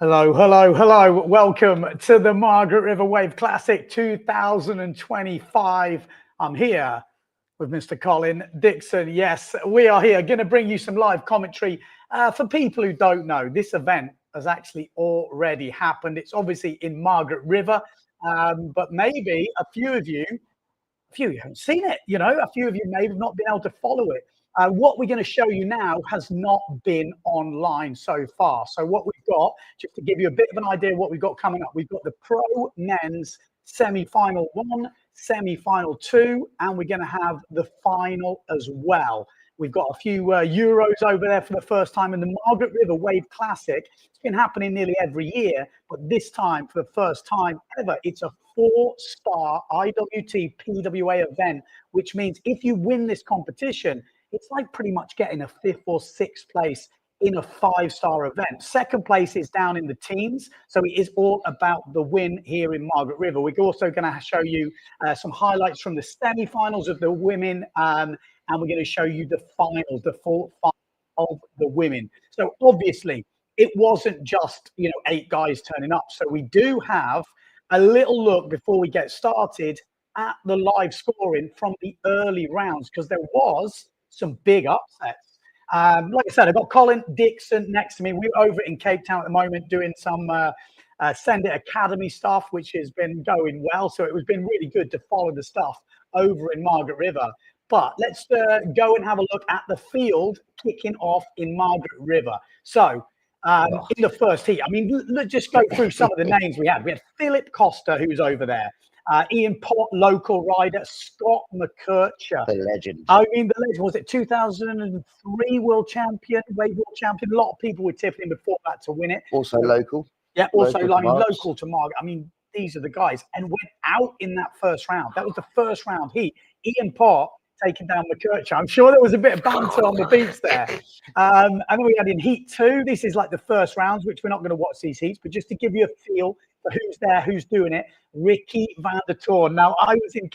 Hello, hello, hello. Welcome to the Margaret River Wave Classic 2025. I'm here with Mr. Colin Dixon. Yes, we are here going to bring you some live commentary. For people who don't know, this event has actually already happened. It's obviously in Margaret River, but maybe a few of you haven't seen it, a few of you may have not been able to follow it. What we're going to show you now has not been online so far. So what we've got, just to give you a bit of an idea of what we've got coming up, we've got the Pro Men's Semi-Final 1, Semi-Final 2, and we're going to have the final as well. We've got a few Euros over there for the first time in the Margaret River Wave Classic. It's been happening nearly every year, but this time, for the first time ever, it's a 4-star IWT PWA event, which means if you win this competition, it's like pretty much getting a 5th or 6th place in a 5-star event. Second place is down in the teens, so it is all about the win here in Margaret River. We're also going to show you some highlights from the semi-finals of the women, and we're going to show you the finals, the full final of the women. So obviously, it wasn't just 8 guys turning up. So we do have a little look before we get started at the live scoring from the early rounds, because there was some big upsets. Like I said, I've got Colin Dixon next to me. We're over in Cape Town at the moment doing some Send It Academy stuff, which has been going well. So it has been really good to follow the stuff over in Margaret River. But let's go and have a look at the field kicking off in Margaret River. So in the first heat, I mean, let's just go through some of the names we had. We had Philip Costa, who's over there. Ian Pott, local rider. Scott McKercher. The legend. I mean, the legend. Was it 2003 world champion, wave world champion? A lot of people were tipping him before that to win it. Also local. Yeah, also local to Margaret. I mean, these are the guys. And went out in that first round. That was the first round heat. Ian Pott taking down McKercher. I'm sure there was a bit of banter on the beach there. And then we had in heat 2. This is like the first rounds, which we're not going to watch these heats, but just to give you a feel for who's there, who's doing it. Ricky van der Toorn. Now, I was in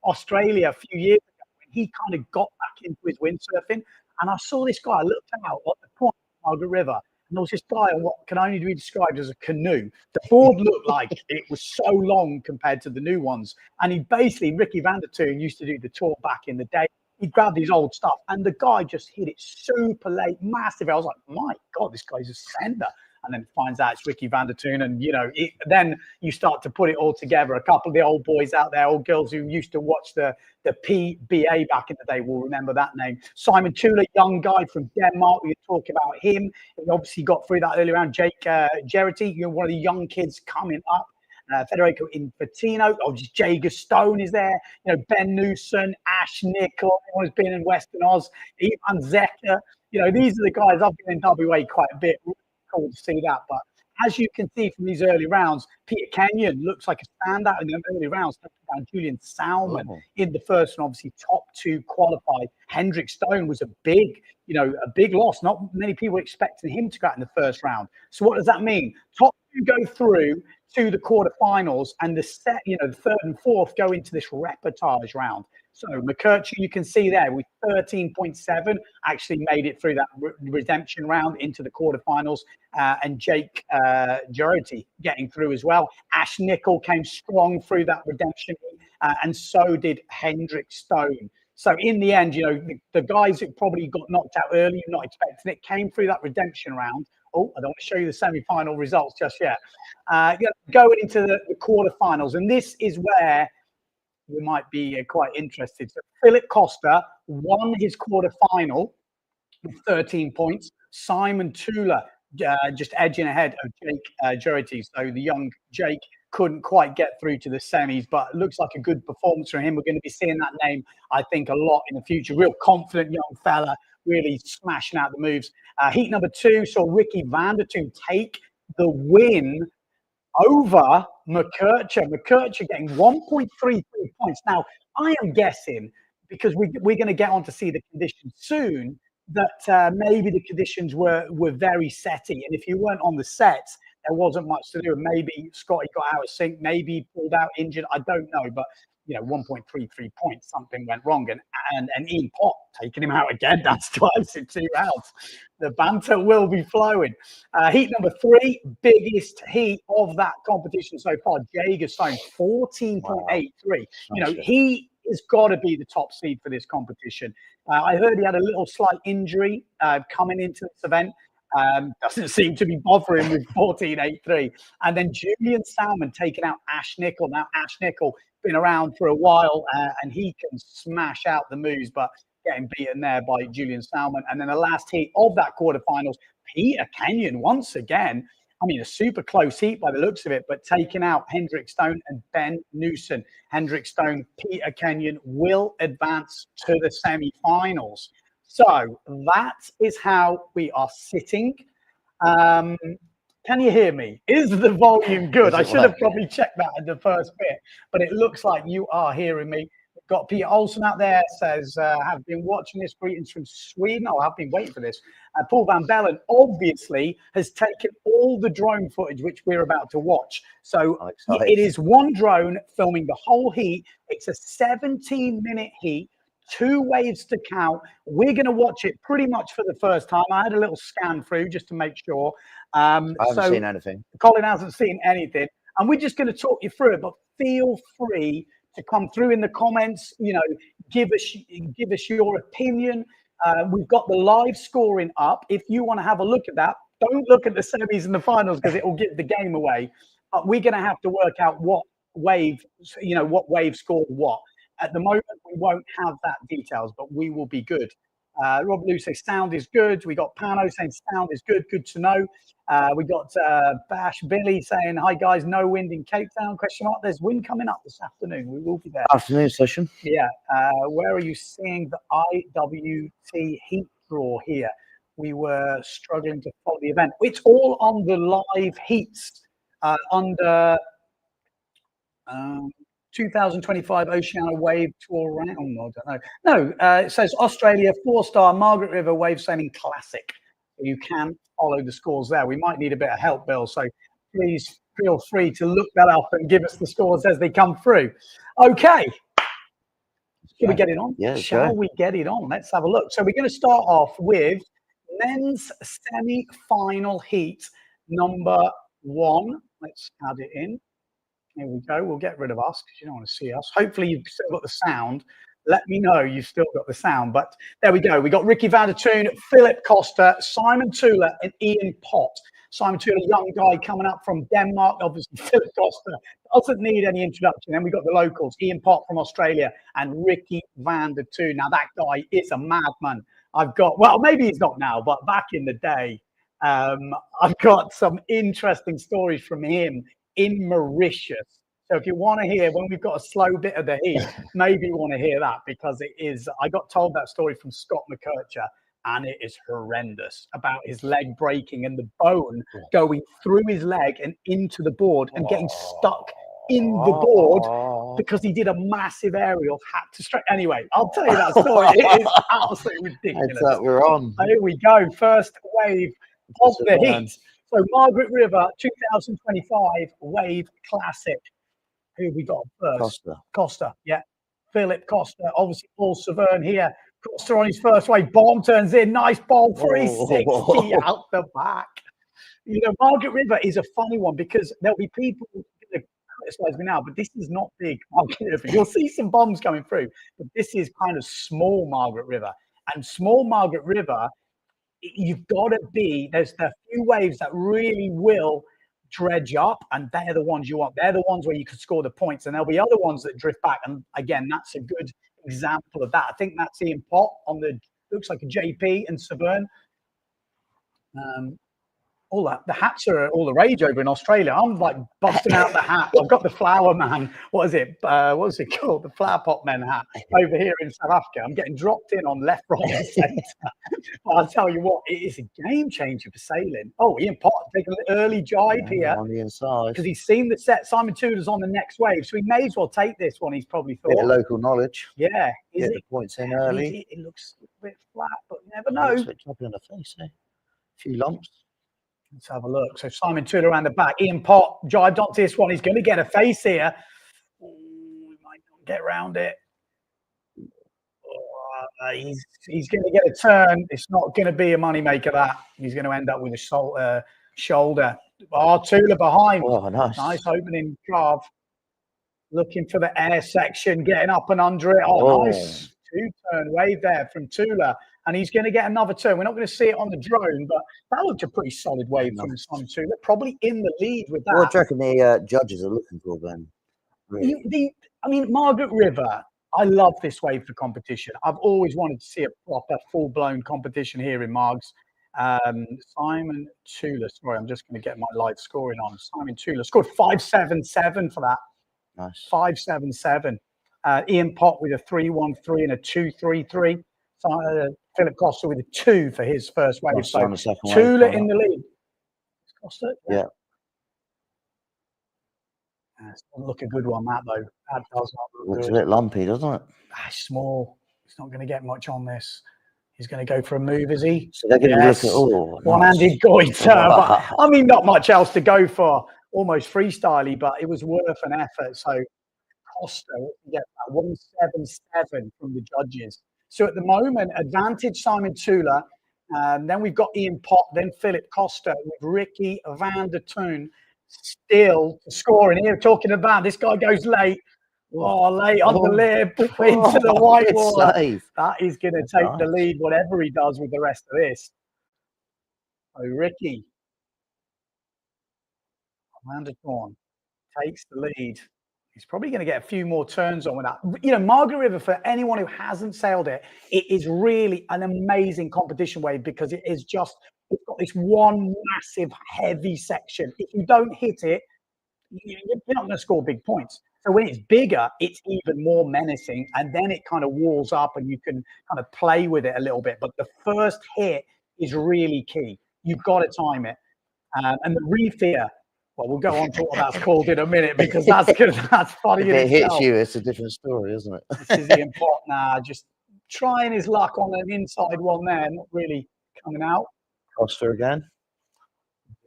Australia a few years ago when he kind of got back into his windsurfing, and I saw this guy. I looked out at the point of Margaret River, and there was this guy on what can only be described as a canoe. The board looked like it was so long compared to the new ones. And Ricky van der Toorn used to do the tour back in the day. He'd grab his old stuff, and the guy just hit it super late, massive. I was like, my God, this guy's a sender. And then finds out it's Ricky van der Toorn, and then you start to put it all together. A couple of the old boys out there, old girls who used to watch the PWA back in the day will remember that name. Simon Tula, young guy from Denmark. We talk about him. He obviously got through that early round. Jake Geraghty, one of the young kids coming up. Federico Infantino, obviously Jager Stone is there. Ben Newson, Ash Nicol, everyone who's been in Western Oz, Ivan Zecker. These are the guys. I've been in WA quite a bit. Cool to see that. But as you can see from these early rounds, Peter Kenyon looks like a standout in the early rounds. Down Julian Salmon in the first, and obviously top 2 qualified. Hendrik Stone was a big loss. Not many people were expecting him to go out in the first round. So what does that mean? Top 2 go through to the quarterfinals, and the third and fourth go into this reportage round. So McKercher, you can see there with 13.7, actually made it through that redemption round into the quarterfinals, and Jake Geraghty getting through as well. Ash Nicol came strong through that redemption, and so did Hendrik Stone. So in the end, the guys that probably got knocked out early, not expecting it, came through that redemption round. Oh, I don't want to show you the semi-final results just yet. Going into the quarterfinals, and this is where we might be quite interested. So Philip Costa won his quarterfinal with 13 points. Simon Tula just edging ahead of Jake Geraghty. So the young Jake couldn't quite get through to the semis, but it looks like a good performance from him. We're going to be seeing that name, I think, a lot in the future. Real confident young fella, really smashing out the moves. Heat number 2 saw Ricky van der Toorn take the win over McKercher. McKercher getting 1.33 points. Now, I am guessing, because we're going to get on to see the conditions soon, that maybe the conditions were very setty. And if you weren't on the sets, there wasn't much to do. Maybe Scotty got out of sync. Maybe he pulled out injured. I don't know. But 1.33 points. Something went wrong, and Ian Pott taking him out again. That's twice in 2 rounds. The banter will be flowing. Heat number 3, biggest heat of that competition so far. Jagerstone 14.83. He has got to be the top seed for this competition. I heard he had a little slight injury coming into this event. Doesn't seem to be bothering with 14.83. And then Julian Salmon taking out Ash Nicol. Now, Ash Nicol been around for a while, and he can smash out the moves, but getting beaten there by Julian Salmon. And then the last heat of that quarterfinals, Peter Kenyon once again. I mean, a super close heat by the looks of it, but taking out Hendrik Stone and Ben Newson. Hendrik Stone, Peter Kenyon will advance to the semi-finals. So that is how we are sitting. Can you hear me? Is the volume good? I should have probably checked that in the first bit, but it looks like you are hearing me. We've got Peter Olsen out there, says, have been watching this. Greetings from Sweden. Oh, I've been waiting for this. Paul Van Bellen obviously has taken all the drone footage, which we're about to watch. So it is one drone filming the whole heat. It's a 17-minute heat. 2 waves to count. We're going to watch it pretty much for the first time. I had a little scan through just to make sure. I haven't seen anything. Colin hasn't seen anything. And we're just going to talk you through it, but feel free to come through in the comments, give us your opinion. We've got the live scoring up. If you want to have a look at that, don't look at the semis and the finals because it will give the game away. But we're going to have to work out what wave scored what. At the moment, we won't have that details, but we will be good. Rob Lou says sound is good. We got Pano saying sound is good. Good to know. We got Bash Billy saying, hi guys, no wind in Cape Town, ? There's wind coming up this afternoon. We will be there. Afternoon session. Yeah. Where are you seeing the IWT heat draw here? We were struggling to follow the event. It's all on the live heats under 2025 Oceania Wave Tour round. I don't know. No, it says Australia 4-star Margaret River Wave Sailing Classic. You can follow the scores there. We might need a bit of help, Bill. So please feel free to look that up and give us the scores as they come through. Okay. Shall we get it on? Yeah. Shall we get it on? Let's have a look. So we're going to start off with men's semi-final heat number 1. Let's add it in. Here we go. We'll get rid of us because you don't want to see us. Hopefully you've still got the sound. Let me know you've still got the sound. But there we go. We got Ricky van der Toon, Philip Costa, Simon Tula, and Ian Pott. Simon Tula, young guy coming up from Denmark. Obviously, Philip Costa doesn't need any introduction. Then we got the locals, Ian Pott from Australia and Ricky van der Toon. Now, that guy is a madman. Maybe he's not now, but back in the day, I've got some interesting stories from him in Mauritius. So if you want to hear when we've got a slow bit of the heat, maybe you want to hear that because it is. I got told that story from Scott McKercher, and it is horrendous about his leg breaking and the bone going through his leg and into the board and getting stuck in the board because he did a massive aerial, had to straight. Anyway, I'll tell you that story. It is absolutely ridiculous. It's that we're on. Here we go. First wave of the heat. So Margaret River 2025 Wave Classic. Who have we got first? Costa. Yeah. Philip Costa. Obviously, Paul Severn here. Costa on his first wave. Bomb turns in. Nice ball. 360 out the back. Margaret River is a funny one because there'll be people going to criticize me now, but this is not big Margaret River. You'll see some bombs coming through, but this is kind of small Margaret River. And small Margaret River, you've got to be, there's a few waves that really will dredge up, and they're the ones you want. They're the ones where you can score the points, and there'll be other ones that drift back. And again, that's a good example of that. I think that's Ian Pott on the, looks like a JP and Severn. All that, the hats are all the rage over in Australia. I'm like busting out the hat. I've got the flower man. What is it called? The flower pot men hat over here in South Africa. I'm getting dropped in on left, right, and centre. But I'll tell you what, it is a game changer for sailing. Oh, Ian Pott taking an early jibe here on the inside because he's seen the set. Simon Tudor's on the next wave, so he may as well take this one. He's probably thought. Bit of local knowledge. Yeah, Get the points in early. It looks a bit flat, but you never know. Looks like dropping on the face, eh? A few lumps. Let's have a look. So Simon Tudor around the back. Ian Pott jibed onto this one. He's going to get a face here. He might not get around it. He's going to get a turn. It's not going to be a moneymaker, that. He's going to end up with a shoulder. Tula behind. Oh, nice. Nice opening carve. Looking for the air section, getting up and under it. Oh, nice. 2-turn wave there from Tula. And he's going to get another turn. We're not going to see it on the drone, but that looked a pretty solid wave from Simon Tula. Probably in the lead with that. What do you reckon the judges are looking for, Ben? Really? I mean, Margaret River, I love this wave for competition. I've always wanted to see a proper, full-blown competition here in Margs. Simon Tula, sorry, I'm just going to get my live scoring on. Simon Tula scored 5.77 for that. Nice. 5.77. Ian Pott with a 3.13 and a 2.33. Philip Costa with a 2 for his first wave. So Tula in the lead. Costa? Yeah. That's doesn't look a good one, that though. That does not look Looks good. a bit lumpy, doesn't it? Small. He's not going to get much on this. He's going to go for a move, is he? So they're going to look at one-handed goiter. But, I mean, not much else to go for. Almost freestyly, but it was worth an effort. So Costa get that 1.77 from the judges. So at the moment, advantage Simon Tula. Then we've got Ian Pott, then Philip Costa with Ricky van der Toon still scoring here. Talking about this guy goes late. Late on the lip into the white water. That is going to take the lead, whatever he does with the rest of this. So Ricky van der Toon takes the lead. He's probably going to get a few more turns on with that. You know, Margaret River, for anyone who hasn't sailed it, it is really an amazing competition wave because it is just, it's got this one massive, heavy section. If you don't hit it, you're not going to score big points. So when it's bigger, it's even more menacing. And then it kind of walls up and you can kind of play with it a little bit. But the first hit is really key. You've got to time it. And the reef here, well, we'll go on to what that's called in a minute because that's good. That's funny. If it hits you, it's a different story, isn't it? This is the import now. Just trying his luck on an inside one there, not really coming out. Costa again.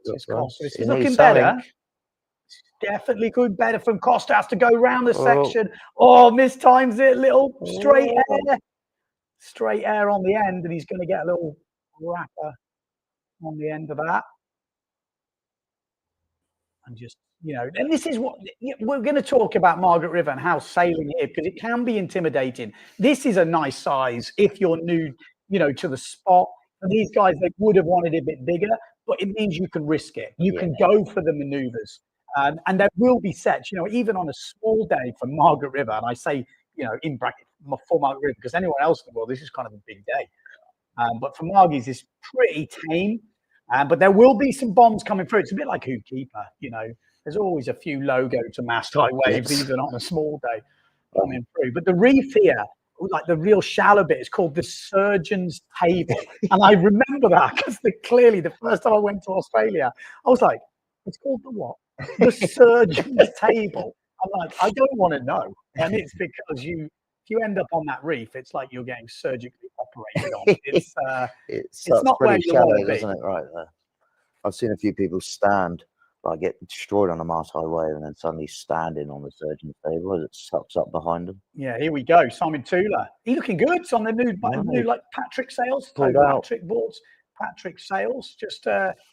This is looking better. Definitely good better from Costa. Has to go round the section. Mistimes it. Little straight air on the end, and he's going to get a little wrapper on the end of that. And just, you know, and this is what we're going to talk about Margaret River and how sailing here, because it can be intimidating. This is a nice size if you're new, you know, to the spot. For these guys, they would have wanted it a bit bigger, but it means you can risk it. You can go for the maneuvers. And there will be sets, you know, even on a small day for Margaret River, and I say, you know, in bracket for Margaret River, because anyone else in the world, this is kind of a big day. But for Margies, it's pretty tame. But there will be some bombs coming through. It's a bit like Hoop Keeper, you know. There's always a few logo to mast high waves, even on a small day coming through. But the reef here, like the real shallow bit, is called the Surgeon's Table. And I remember that because clearly the first time I went to Australia, I was like, it's called the what? The Surgeon's Table. I'm like, I don't want to know. And it's because if you end up on that reef, it's like you're getting surgically operated on. It's not where you want to be. Isn't it, right there? I've seen a few people stand, like get destroyed on a mast high wave, and then suddenly standing on the surgeon's table as it sucks up behind them. Yeah, here we go. Simon Tula. He's looking good. It's on the new like Patrick Sales. Patrick boards. Patrick Sales just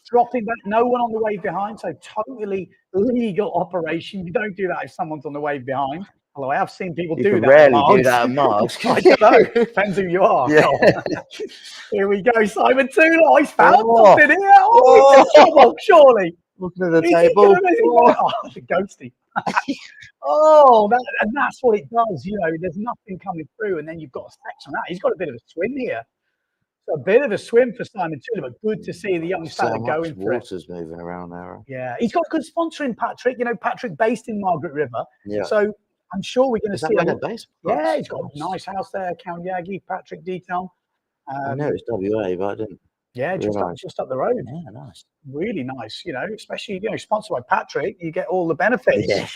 dropping back. No one on the wave behind. So totally legal operation. You don't do that if someone's on the wave behind. Although I have seen people do that. Rarely do that at Margs. I don't know. Depends who you are. Yeah. Here we go. Simon Tula. He's found something here. Trouble, surely. Looking at the table. The ghosty. And that's what it does. You know, there's nothing coming through, and then you've got a section out. He's got a bit of a swim here. So a bit of a swim for Simon Tula, but good to see the young fella going for it. Water's moving around there. Yeah, he's got good sponsoring, Patrick. You know, Patrick based in Margaret River. Yeah. So I'm sure we're going to see. Yeah, he's got a nice house there, Count Yagi, Patrick Detail. I know it's WA, but I didn't. Yeah, just up the road. Yeah, nice. Really nice, you know, especially, you know, sponsored by Patrick, you get all the benefits. Yeah.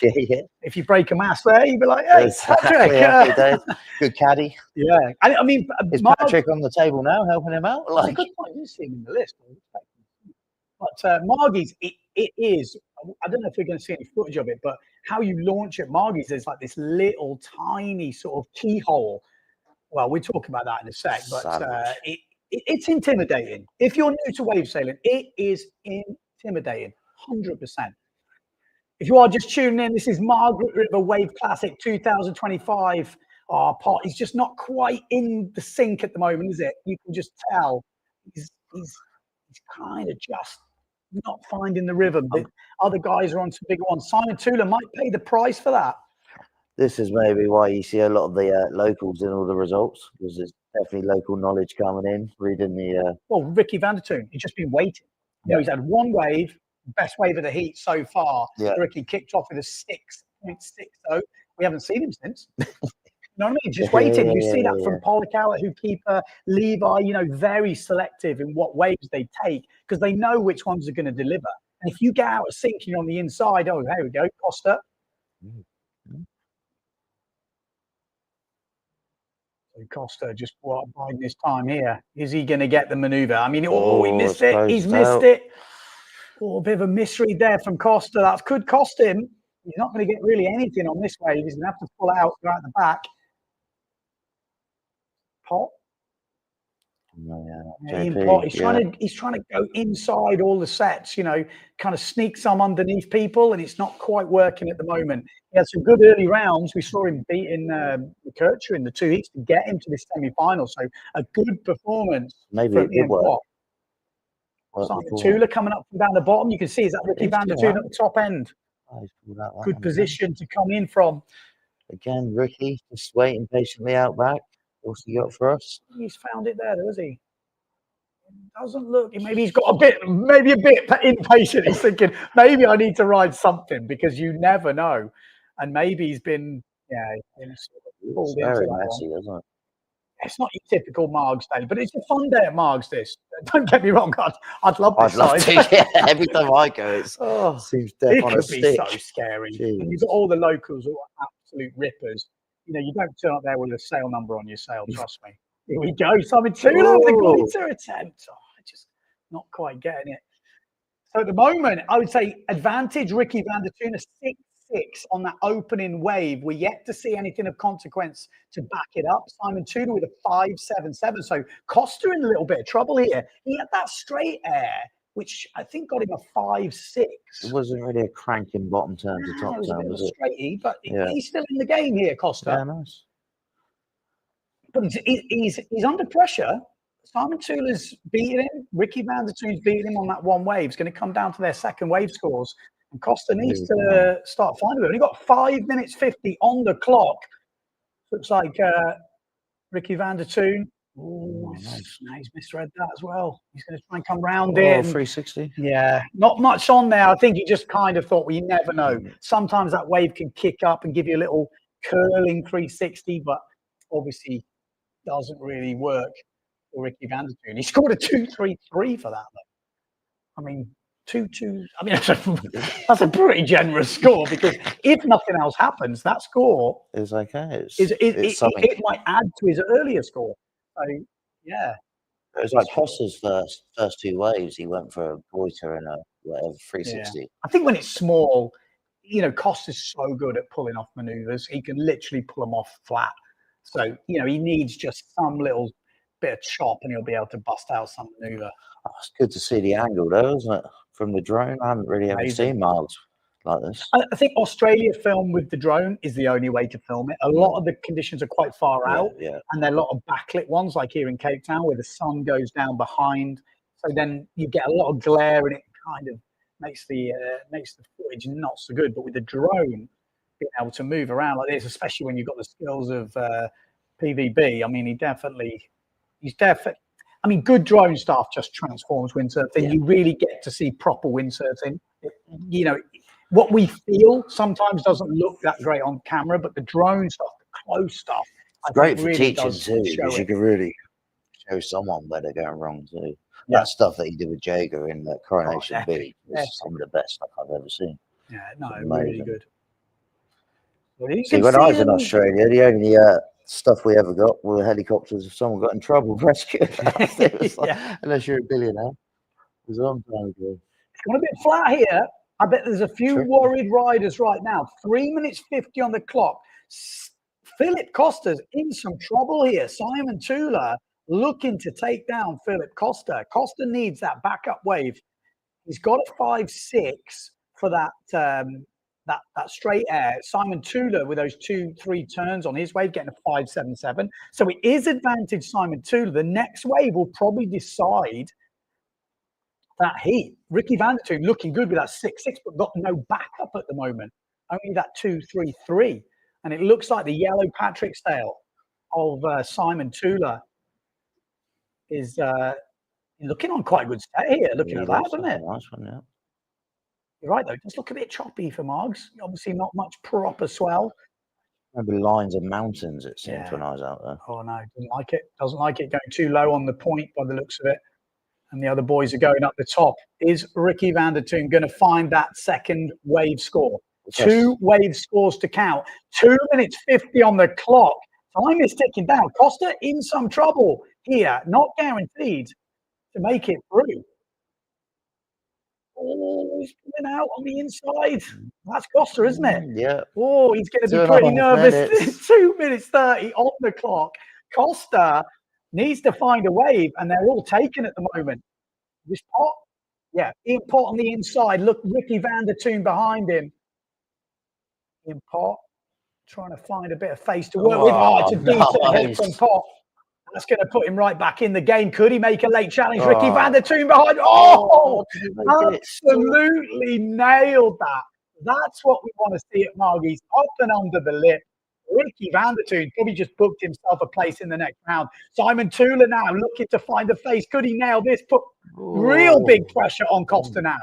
If you break a mast there, you'd be like, hey, Patrick. Good caddy. Yeah. I mean, is Patrick on the table now helping him out? Like, good point. You see him in the list. But Margies, it is I don't know if we're going to see any footage of it, but how you launch at Margie's, there's like this little tiny sort of keyhole. Well, we'll talk about that in a sec, but it's intimidating. If you're new to wave sailing, it is intimidating, 100%. If you are just tuning in, this is Margaret River Wave Classic 2025. Our part is just not quite in the sync at the moment, is it? You can just tell he's kind of just not finding the rhythm. The other guys are on some bigger ones. Simon Tula might pay the price for that. This is maybe why you see a lot of the locals in all the results, because there's definitely local knowledge coming in, reading the... Well, Ricky van der Toon, he's just been waiting. You know, he's had one wave, best wave of the heat so far. Yeah. Ricky kicked off with a 6.60. We haven't seen him since. You know what I mean? Just waiting. You see that from Polikawa, who keep Levi, you know, very selective in what waves they take because they know which ones are going to deliver. And if you get out of sync and you're on the inside, oh, there we go, Costa. So Costa just biding his time here. Is he going to get the maneuver? I mean, he missed it. He's missed it. Oh, a bit of a misread there from Costa. That could cost him. He's not going to get really anything on this wave. He's going to have to pull out, go out the back. Pot. He's trying to go inside all the sets, you know, kind of sneak some underneath people, and it's not quite working at the moment. He had some good early rounds. We saw him beating McKercher in the 2 heats to get him to this semi-final. So a good performance. Maybe it did work. Simon Tula coming up from down the bottom. You can see is that Ricky van der Toon at the top end. Good position to come in from. Again, Ricky just waiting patiently out back. What's he got for us? He's found it there, has he? Doesn't look. Maybe he's got a bit impatient. He's thinking maybe I need to ride something because you never know. And maybe he's been pulled into very that messy, one. isn't it? It's not your typical Margs day, but it's a fun day at Margs. This, don't get me wrong. I'd love this. I'd love to. Yeah, every time I go, it seems death on a stick. It could be so scary. And you've got all the locals who are absolute rippers. You know, you don't turn up there with a sail number on your sail. Trust me. Here we go. Simon Tula with the glitter attempt. Oh, just not quite getting it. So at the moment, I would say advantage Ricky van der Toon, 6-6 on that opening wave. We're yet to see anything of consequence to back it up. Simon Tula with a 5.77. So Costa in a little bit of trouble here. He had that straight air, which I think got him a 5.6. It wasn't really a cranking bottom turn to top turn, was it? Straighty, but he's still in the game here, Costa. Yeah, nice. But he's under pressure. Simon Tula's beating him. Ricky van der Toon's beating him on that one wave. It's going to come down to their second wave scores. And Costa needs to start finding it. Only got 5 minutes 50 on the clock. Looks like Ricky van der Toon. Oh, nice. He's misread that as well. He's going to try and come round in. 360. Yeah, not much on there. I think he just kind of thought, well, you never know. Sometimes that wave can kick up and give you a little curling 360, but obviously doesn't really work for Ricky van der Toon. He scored a 2.33 for that, though. I mean, 2.2. I mean, that's a pretty generous score because if nothing else happens, that score is okay. It might add to his earlier score. So, yeah. It was like Costa's first two waves. He went for a goiter and a 360. Yeah. I think when it's small, you know, Costa's so good at pulling off maneuvers. He can literally pull them off flat. So, you know, he needs just some little bit of chop and he'll be able to bust out some maneuver. Oh, it's good to see the angle, though, isn't it? From the drone, I haven't really ever seen Miles like this. I think Australia film with the drone is the only way to film it. A lot of the conditions are quite far out, and there are a lot of backlit ones, like here in Cape Town, where the sun goes down behind. So then you get a lot of glare, and it kind of makes the footage not so good. But with the drone being able to move around like this, especially when you've got the skills of PVB, I mean, he's definitely. I mean, good drone stuff just transforms windsurfing. Yeah. You really get to see proper windsurfing. You know, what we feel sometimes doesn't look that great on camera, but the drone stuff, the close stuff, it's great for really teaching too, because you can really show someone where they're going wrong too. Yeah. That stuff that he did with Jager in the Coronation B is some of the best stuff I've ever seen. Yeah, no, really good. See, when I was in Australia, the only stuff we ever got were helicopters if someone got in trouble, rescue. Like, unless you're a billionaire. It was a long time ago. It's gone a bit flat here. I bet there's a few worried riders right now. 3 minutes 50 on the clock. Philip Costa's in some trouble here. Simon Tula looking to take down Philip Costa. Costa needs that backup wave. He's got a 5.6 for that that straight air. Simon Tula with those 2-3 turns on his wave getting a 5.77. So it is advantage Simon Tula. The next wave will probably decide that heat. Ricky van der Toon looking good with that 6.6, but got no backup at the moment. Only that 2.33. And it looks like the yellow Patrick's tail of Simon Tula is looking on quite a good state here. Looking at that, isn't it? Nice one, yeah. You're right, though. Just look a bit choppy for Margs. Obviously, not much proper swell. Maybe lines of mountains, it seems, when I was out there. Oh, no. Doesn't like it. Doesn't like it going too low on the point by the looks of it. And the other boys are going up the top. Is Ricky van der Toon going to find that second wave score? Yes. 2 wave scores to count. 2 minutes 50 on the clock. Time is ticking down. Costa in some trouble here. Not guaranteed to make it through. Oh, he's coming out on the inside. That's Costa, isn't it? Yeah. Oh, he's going to be pretty nervous. 2 minutes 30 on the clock. Costa needs to find a wave, and they're all taken at the moment. This Pot, yeah, Ian Pot on the inside. Look, Ricky van der Toon behind him. Ian Pot trying to find a bit of face to work with. Oh, it's a decent hit from Pot. That's going to put him right back in the game. Could he make a late challenge? Ricky van der Toon behind. Oh, absolutely nailed that. That's what we want to see at Margie's. Up and under the lip. Ricky van der Toon probably just booked himself a place in the next round. Simon Tula now looking to find a face. Could he nail this? Put real big pressure on Costa now.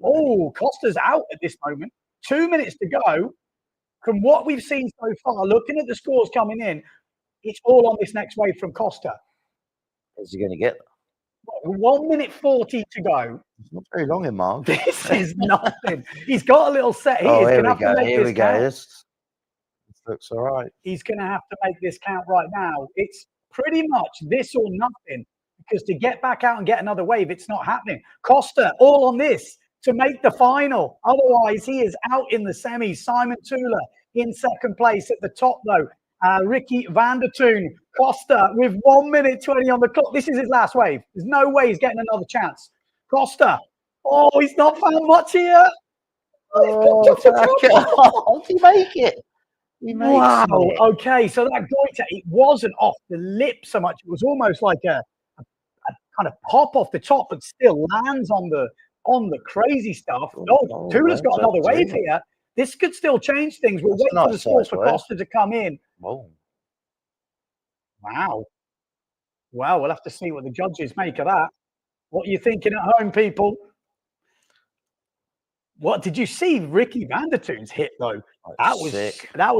Oh, Costa's out at this moment. 2 minutes to go. From what we've seen so far, looking at the scores coming in, it's all on this next wave from Costa. Is he going to get 1 minute 40 to go. It's not very long in Mark. This is nothing. He's got a little set. He is going to have to make this count. This looks all right. He's going to have to make this count right now. It's pretty much this or nothing, because to get back out and get another wave, it's not happening. Costa all on this to make the final. Otherwise, he is out in the semis. Simon Tula in second place at the top, though. Ricky van der Toon. Costa with 1 minute 20 on the clock. This is his last wave. There's no way he's getting another chance. Costa. Oh, he's not found much here. Oh, did he make it? Wow. It. Okay, so that goiter, it wasn't off the lip so much. It was almost like a kind of pop off the top, but still lands on the crazy stuff. Oh, Tula's got another wave here. This could still change things. We'll wait for the scores for Costa to come in. Whoa. Wow. Well, we'll have to see what the judges make of that. What are you thinking at home, people? What did you see? Ricky van der Toon's hit though. That was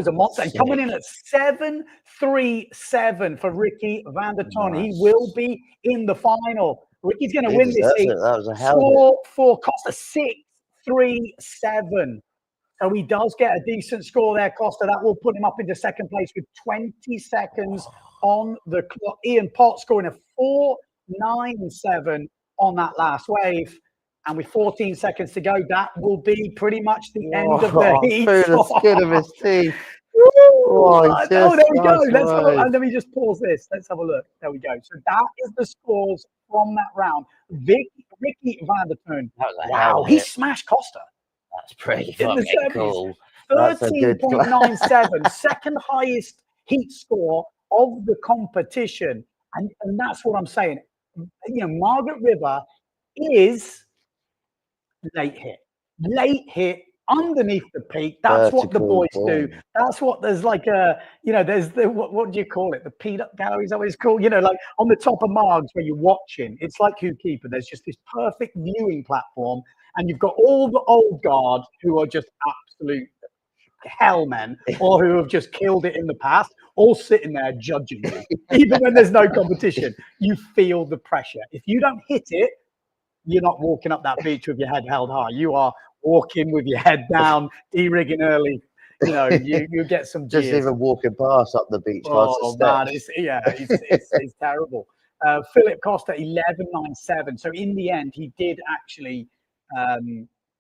a monster. And coming in at 7.37 for Ricky van der Toon. Nice. He will be in the final. Ricky's going to win this heat. That was a hell for Costa 6.37. So he does get a decent score there, Costa. That will put him up into second place with 20 seconds on the clock. Ian Pot scoring a 4.97 on that last wave. And with 14 seconds to go, that will be pretty much the end of the heat. The skin of his teeth. There we go. Let me just pause this. Let's have a look. There we go. So that is the scores from that round. Ricky van der Toon. Wow, he smashed Costa. That's pretty fucking cool. 13.97, second highest heat score of the competition. And that's what I'm saying. You know, Margaret River is late hit underneath the peak. That's what the boys do. That's what there's like there's the what do you call it? The peanut gallery, is that what it's called? You know, like on the top of Margs where you're watching. It's like Who Keeper. There's just this perfect viewing platform. And you've got all the old guard who are just absolute hellmen or who have just killed it in the past, all sitting there judging you. Even when there's no competition, you feel the pressure. If you don't hit it, you're not walking up that beach with your head held high. You are walking with your head down, de-rigging early. You know, you get some just even walking past up the beach. Oh, man, it's terrible. Philip Costa, 11.97. So in the end, he did actually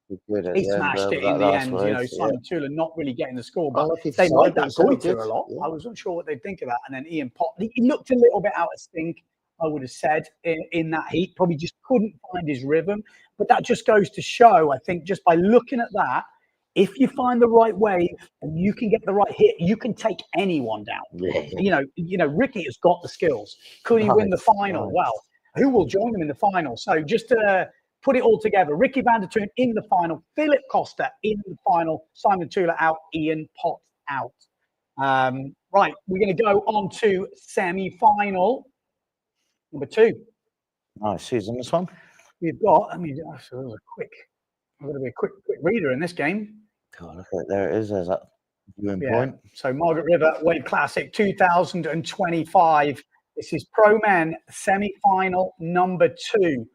He smashed it in the end. You know, Simon Tula not really getting the score, but they liked that goiter a lot. I was unsure what they'd think of that. And then Ian Pott, he looked a little bit out of sync, I would have said, in that heat. Probably just couldn't find his rhythm. But that just goes to show, I think, just by looking at that, if you find the right wave and you can get the right hit, you can take anyone down. Yeah. You know, Ricky has got the skills. Could he win the final? Well, who will join him in the final? So just to put it all together, Ricky van der Toon in the final, Philip Costa in the final, Simon Tula out, Ian Pott out. Right, we're going to go on to semi-final number 2. Nice. Who's in this one? We've got, I'm going to be a quick reader in this game. God, look at it. There it is. There's that viewing point. So Margaret River Wave Classic 2025. This is Pro Men semi-final number 2.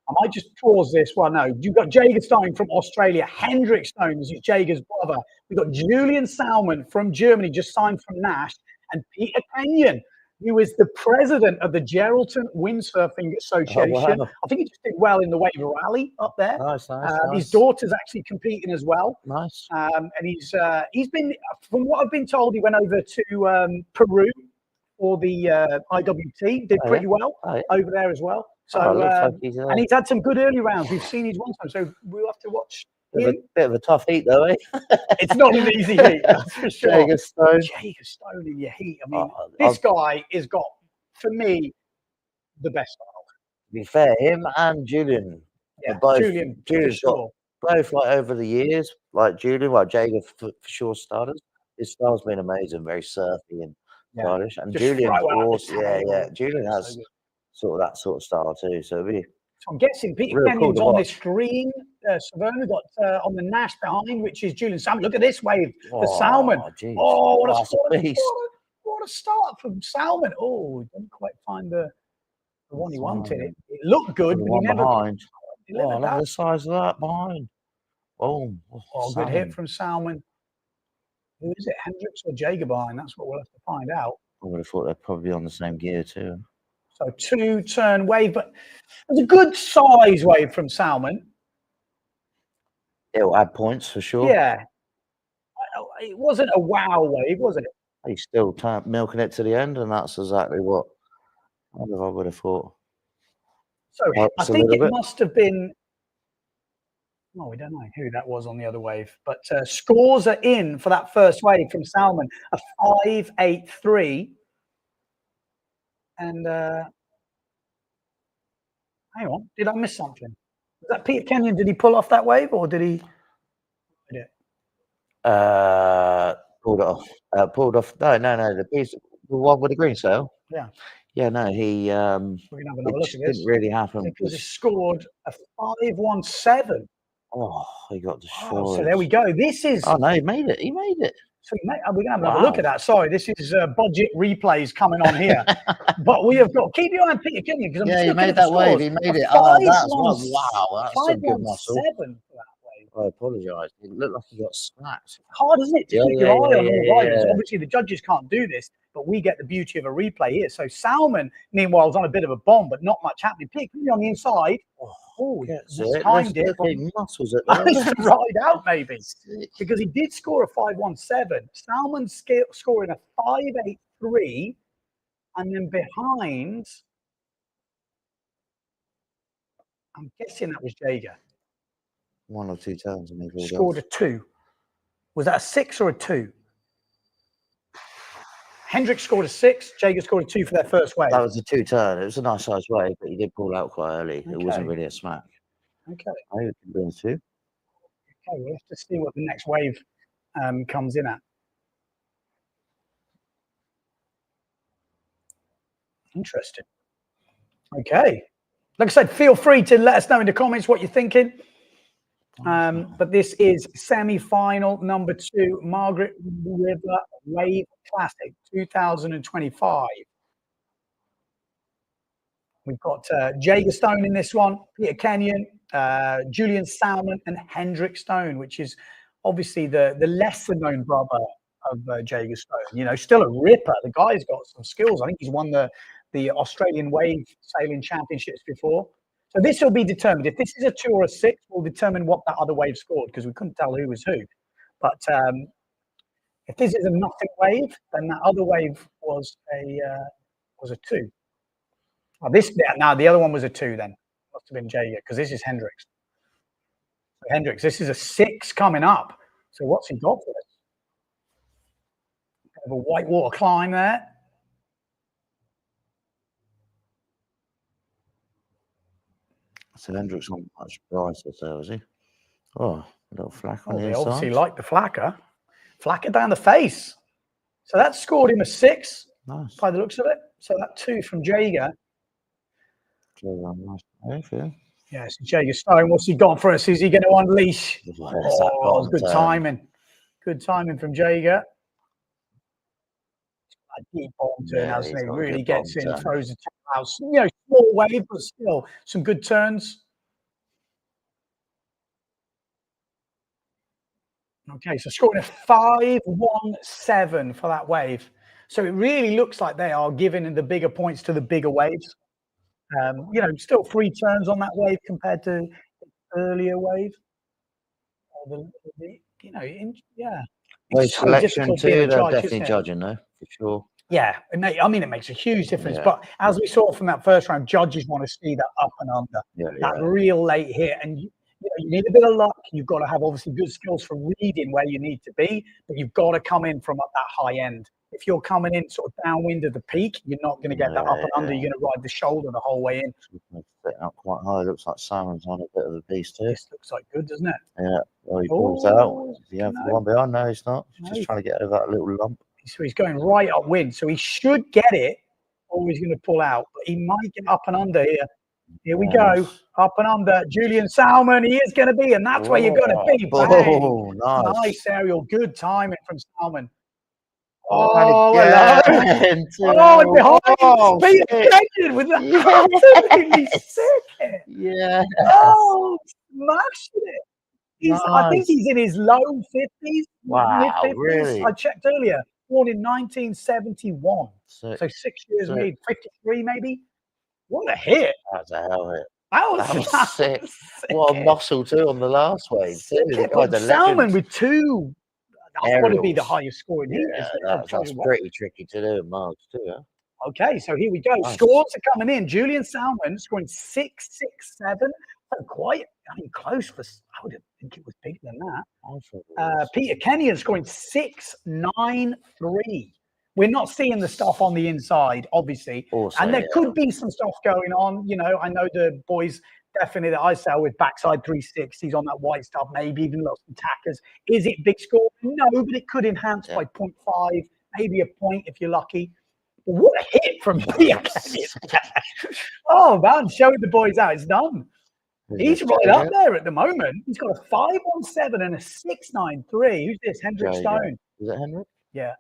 I might just pause this. Well, no, you've got Jager Stone from Australia. Hendrik Stone, this is Jager's brother. We've got Julian Salmon from Germany, just signed from Nash. And Peter Kenyon, who is the president of the Geraldton Windsurfing Association. Oh, wow. I think he just did well in the Wave Rally up there. Nice. His daughter's actually competing as well. Nice. And he's been, from what I've been told, he went over to Peru for the IWT, did pretty well over there as well. So, and he's had some good early rounds. We've seen his one time, so we'll have to watch. Bit of a tough heat, though, eh? It's not an easy heat, that's for sure. Jager Stone in your heat. I mean, this guy has got, for me, the best style. To be fair, him and Julian, Julian's got both, like, over the years, like Julian, like Jager for sure starters. His style's been amazing, very surfy and stylish. And Julian, Julian has sort of style too. So I'm guessing Peter Kenyon's on this screen. Savannah, we've got on the Nash behind, which is Julian Salmon. Look at this wave, the Salmon. Geez. Oh, what a start from Salmon. Oh, didn't quite find the one he wanted. It looked good, but he never behind. Look at the size of that behind. Oh, good hit from Salmon. Who is it, Hendricks or Jager behind? That's what we'll have to find out. I would have thought they're probably on the same gear too. So 2-turn wave, but it was a good size wave from Salmon. It'll add points for sure. Yeah. It wasn't a wow wave, was it? He's still milking it to the end, and that's exactly what I would have thought. So I think it must have been, we don't know who that was on the other wave, but scores are in for that first wave from Salmon, a 5.83. And hang on, did I miss something? Was that Peter Kenyon? Did he pull off that wave, or did he? Pulled it off. Pulled off. No. The piece, the one with the green sail. Yeah. No, he. We're gonna have another look at this. Didn't really happen because he scored a 5.17. Oh, he got destroyed. So there we go. This is. Oh no, he made it. So we're gonna have another look at that. Sorry, this is budget replays coming on here. But we have got keep your eye on Peter Kenyon because he made that wave. He made it. That's a good muscle. 5.17 for that wave. I apologise. It looked like he got smacked. Hard, isn't it, to keep your eye on all riders? Obviously, the judges can't do this, but we get the beauty of a replay here. So Salmon, meanwhile, is on a bit of a bomb, but not much happening. Peter Kenyon on the inside. He timed it. Muscles at the ride out, maybe, because he did score a 5.17. Salmon scoring a 5.83, and then behind, I'm guessing that was Jager. 1 or 2 turns, and he scored a 2. Was that a 6 or a 2? Hendrick scored a 6. Jager scored a 2 for their first wave. That was a 2-turn. It was a nice size wave, but he did pull out quite early. Okay. It wasn't really a smack. Okay. I hope he wins 2. Okay, we'll have to see what the next wave comes in at. Interesting. Okay. Like I said, feel free to let us know in the comments what you're thinking. But this is semi-final number 2, Margaret River Wave Classic 2025. We've got Jager Stone in this one, Peter Kenyon, Julian Salmon, and Hendrik Stone, which is obviously the lesser-known brother of Jager Stone. You know, still a ripper. The guy's got some skills. I think he's won the Australian Wave Sailing Championships before. So this will be determined. If this is a 2 or a 6, we'll determine what that other wave scored because we couldn't tell who was who. But if this is a nothing wave, then that other wave was a 2. Oh, now the other one was a 2 then. Must have been Jaeger because this is Hendricks. So Hendricks, this is a 6 coming up. So what's he got for us? Have a whitewater climb there. So Hendricks not much brighter, so is he? Oh, a little flack on the They inside. obviously like the flacker. Flacker down the face. So that scored him a 6 by the looks of it. So that 2 from Jaeger. Yeah, so Jaeger Stone, what's he got for us? Is he going to unleash? Oh, good timing. Good timing from Jaeger. A deep bottom turn, hasn't he? Really gets in, throws the tail out. You know, small wave, but still some good turns. Okay, so scoring a 5-1-7 for that wave. So it really looks like they are giving the bigger points to the bigger waves. You know, still 3 turns on that wave compared to the earlier wave. You know, yeah. It's so selection too, they're definitely judging, though, for sure. Yeah, I mean, it makes a huge difference. Yeah. But as we saw from that first round, judges want to see that up and under, that real late hit. And you need a bit of luck. You've got to have obviously good skills for reading where you need to be, but you've got to come in from up that high end. If you're coming in sort of downwind of the peak, you're not going to get that up and under. You're going to ride the shoulder the whole way in. Set out quite high. Looks like Simon's on a bit of a beast too. This looks like good, doesn't it? Yeah. Well, he pulls out. Is he have the one behind? No, he's not. He's just trying to get over that little lump. So he's going right upwind. So he should get it, or he's going to pull out. But he might get up and under here. Here we go. Up and under. Julian Salmon, he is going to be, and that's where you're going to be. Oh, nice aerial. Good timing from Salmon. Oh, hello. Oh, and behind Peter Kenyon with the absolutely sick. Yeah. Oh, smashed it. I think he's in his low 50s. Wow, mid-50s. really? I checked earlier. Born in 1971. So 6 years made, 53 maybe. What a hit. That's a hell hit. That was sick. What a muscle too on the last wave. Salmon with 2. That's got to be the highest scoring hit. Yeah, that's pretty tricky to do in miles too, huh? Okay, so here we go. Nice. Scores are coming in. Julian Salmon scoring 6.67. Quite, close for. I would think it was bigger than that. Peter Kenyon scoring 6.93. We're not seeing the stuff on the inside, obviously, and there could be some stuff going on. You know, I know the boys definitely that I sell with backside 360s on that white stuff, maybe even lots of tackers. Is it big score? No, but it could enhance by 0.5, maybe a point if you're lucky. But what a hit from Peter Kenyon! Oh man, showing the boys out. It's done. He's right up there at the moment. He's got a 5.17 and a 6.93. Who's this? Hendrik Stone. Is it Hendrik? Yeah.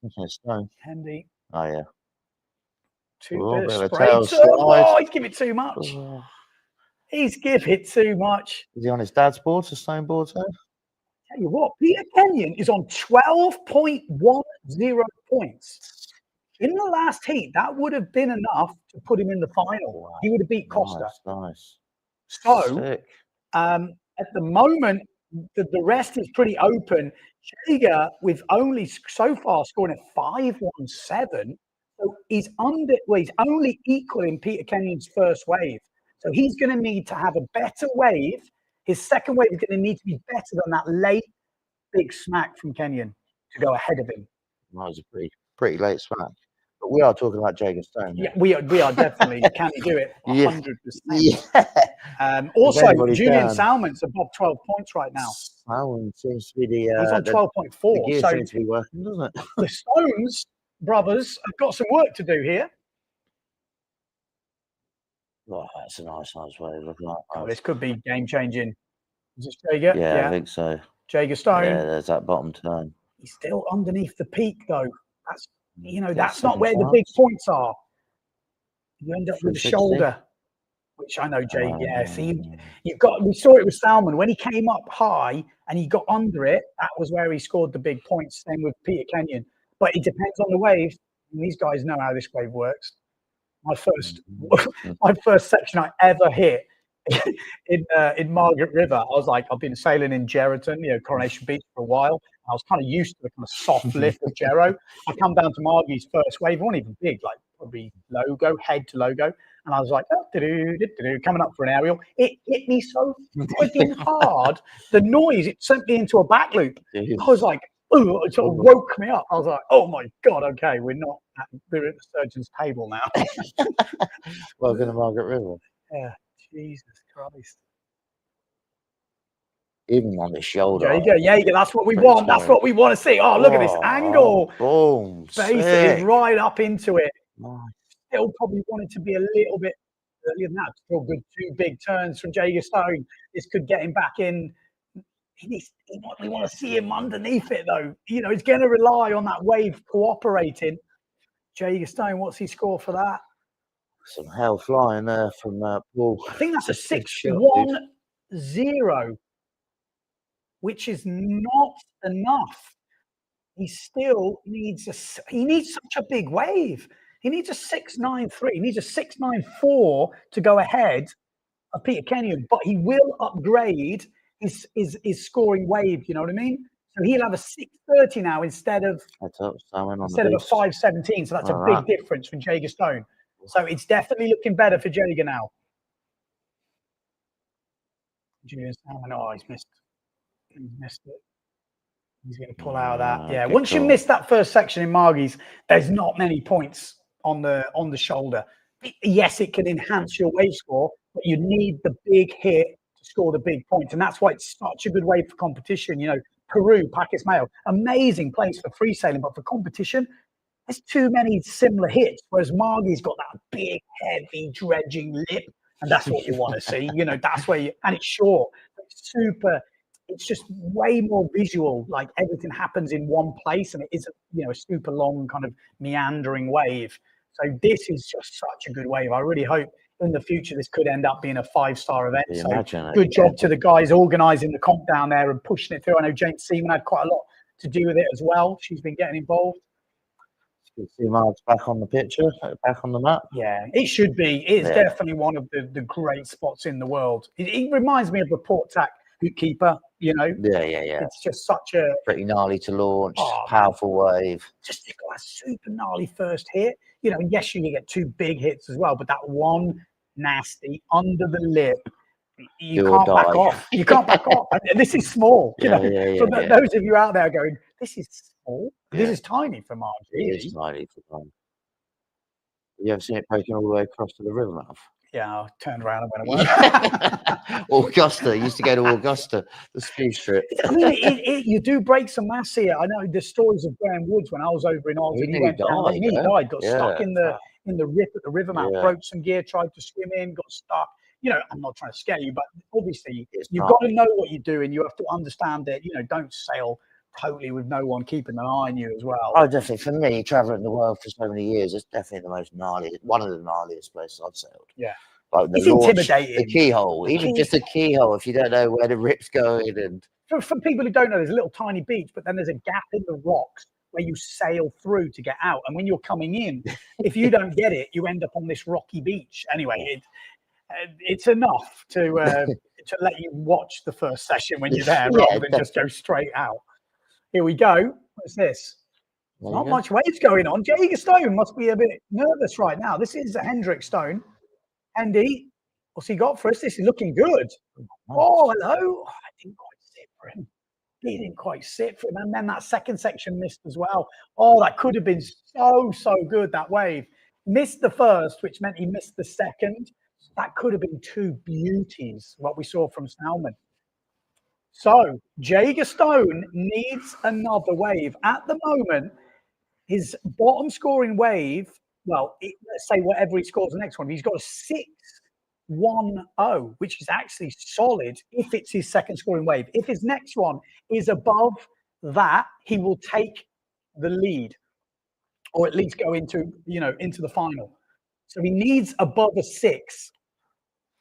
Okay, Stone. Hendy. Oh yeah. He's giving it too much. He's giving it too much. Is he on his dad's board, a Stone board too? Tell you what, Peter Kenyon is on 12.10 points. In the last heat, that would have been enough to put him in the final. Wow. He would have beat Costa. Nice. So, at the moment, the rest is pretty open. Jaeger, with only so far scoring a 5.17, so he's only equaling Peter Kenyon's first wave. So he's going to need to have a better wave. His second wave is going to need to be better than that late big smack from Kenyon to go ahead of him. That was a pretty late smack. But we are talking about Jaeger Stone. Yeah, we are definitely. Can he do it? 100%. Yeah. Also, Julian Salmon's above 12 points right now. Salmon seems to be the. He's on 12.4. The gear seems to be working, doesn't it? The Stones brothers have got some work to do here. Oh, that's a nice wave. Look like that. This could be game changing. Is this Jaeger? Yeah, I think so. Jaeger Stone. Yeah, there's that bottom turn. He's still underneath the peak though. That's not where the big points are. You end up with the shoulder, which I know, Jay. We saw it with Salmon when he came up high and he got under it. That was where he scored the big points. Same with Peter Kenyon, but it depends on the wave. And these guys know how this wave works. my first section I ever hit in Margaret River. I was like, I've been sailing in Geraldton, Coronation Beach for a while. I was kind of used to the kind of soft lift of Gero. I come down to Margie's first wave, it wasn't even big, like probably logo, head to logo. And I was like, coming up for an aerial. It hit me so freaking hard. The noise, it sent me into a back loop. I was like, oh, it sort of woke me up. I was like, oh my God, okay, we're at the surgeon's table now. Welcome to Margaret River. Yeah, Jesus Christ. Even on the shoulder. Jaeger, that's what we want. That's what we want to see. Oh, look at this angle. Boom. Base is right up into it. Still probably wanted to be a little bit earlier than that. Still good 2 big turns from Jaeger Stone. This could get him back in. We want to see him underneath it, though. He's going to rely on that wave cooperating. Jaeger Stone, what's he score for that? Some hell flying there from Paul. I think that's a 6-1-0, which is not enough. He still needs such a big wave. He needs a 6.93. He needs a 6.94 to go ahead of Peter Kenyon, but he will upgrade his scoring wave. You know what I mean? So he'll have a 6.30 now instead of a 5.17. So that's a big difference from Jaeger Stone. So it's definitely looking better for Jaeger now. Julian Salmon, he's missed it. He's going to pull out of that. Yeah, once you miss that first section in Margie's, there's not many points on the shoulder. Yes, it can enhance your wave score, but you need the big hit to score the big points. And that's why it's such a good wave for competition. Peru, Pacas Mayo, amazing place for free sailing, but for competition, there's too many similar hits. Whereas Margie's got that big, heavy, dredging lip, and that's what you want to see. That's where and it's short. It's super. It's just way more visual. Like everything happens in one place, and it isn't, a super long kind of meandering wave. So this is just such a good wave. I really hope in the future this could end up being a 5-star event. So good job to the guys organising the comp down there and pushing it through. I know Jane Seaman had quite a lot to do with it as well. She's been getting involved. See Mark's back on the picture, back on the map. Yeah, it should be. It's definitely one of the great spots in the world. It reminds me of the Port Tack Bootkeeper, Yeah. It's just such a pretty gnarly to launch, powerful wave. Just got a super gnarly first hit. Yes, you get 2 big hits as well, but that one nasty under the lip, you can't back off. You can't back off. And this is small. Those of you out there going, this is small. This is tiny for Margie. It is tiny for Margie. You ever seen it breaking all the way across to the river mouth? Yeah, I turned around and went away. Augusta. Used to go to Augusta, the ski strip. I mean, you do break some mass here. I know the stories of Graham Woods when I was over in Oz. He went down. He died, got stuck in the rip at the river mouth, broke some gear, tried to swim in, got stuck. I'm not trying to scare you, but obviously you've got to know what you're doing. You have to understand that, don't sail totally with no one keeping an eye on you as well. Oh, definitely. For me, traveling the world for so many years, it's definitely the most gnarly, one of the gnarliest places I've sailed. Yeah. Like it's intimidating. The keyhole, just a keyhole, if you don't know where the rip's going. And for people who don't know, there's a little tiny beach, but then there's a gap in the rocks where you sail through to get out. And when you're coming in, if you don't get it, you end up on this rocky beach. Anyway, it's enough to let you watch the first session when you're there rather than just go straight out. Here we go. What's this? Not much waves going on. Jaeger Stone must be a bit nervous right now. This is a Hendrick Stone. Andy, what's he got for us? This is looking good. Oh, hello. I didn't quite sit for him. He didn't quite sit for him. And then that second section missed as well. Oh, that could have been so good, that wave. Missed the first, which meant he missed the second. That could have been 2 beauties, what we saw from Salmon. So Jaeger Stone needs another wave. At the moment, his bottom scoring wave, let's say whatever he scores the next one, he's got a 6.10, which is actually solid if it's his second scoring wave. If his next one is above that, he will take the lead, or at least go into the final. So he needs above a 6.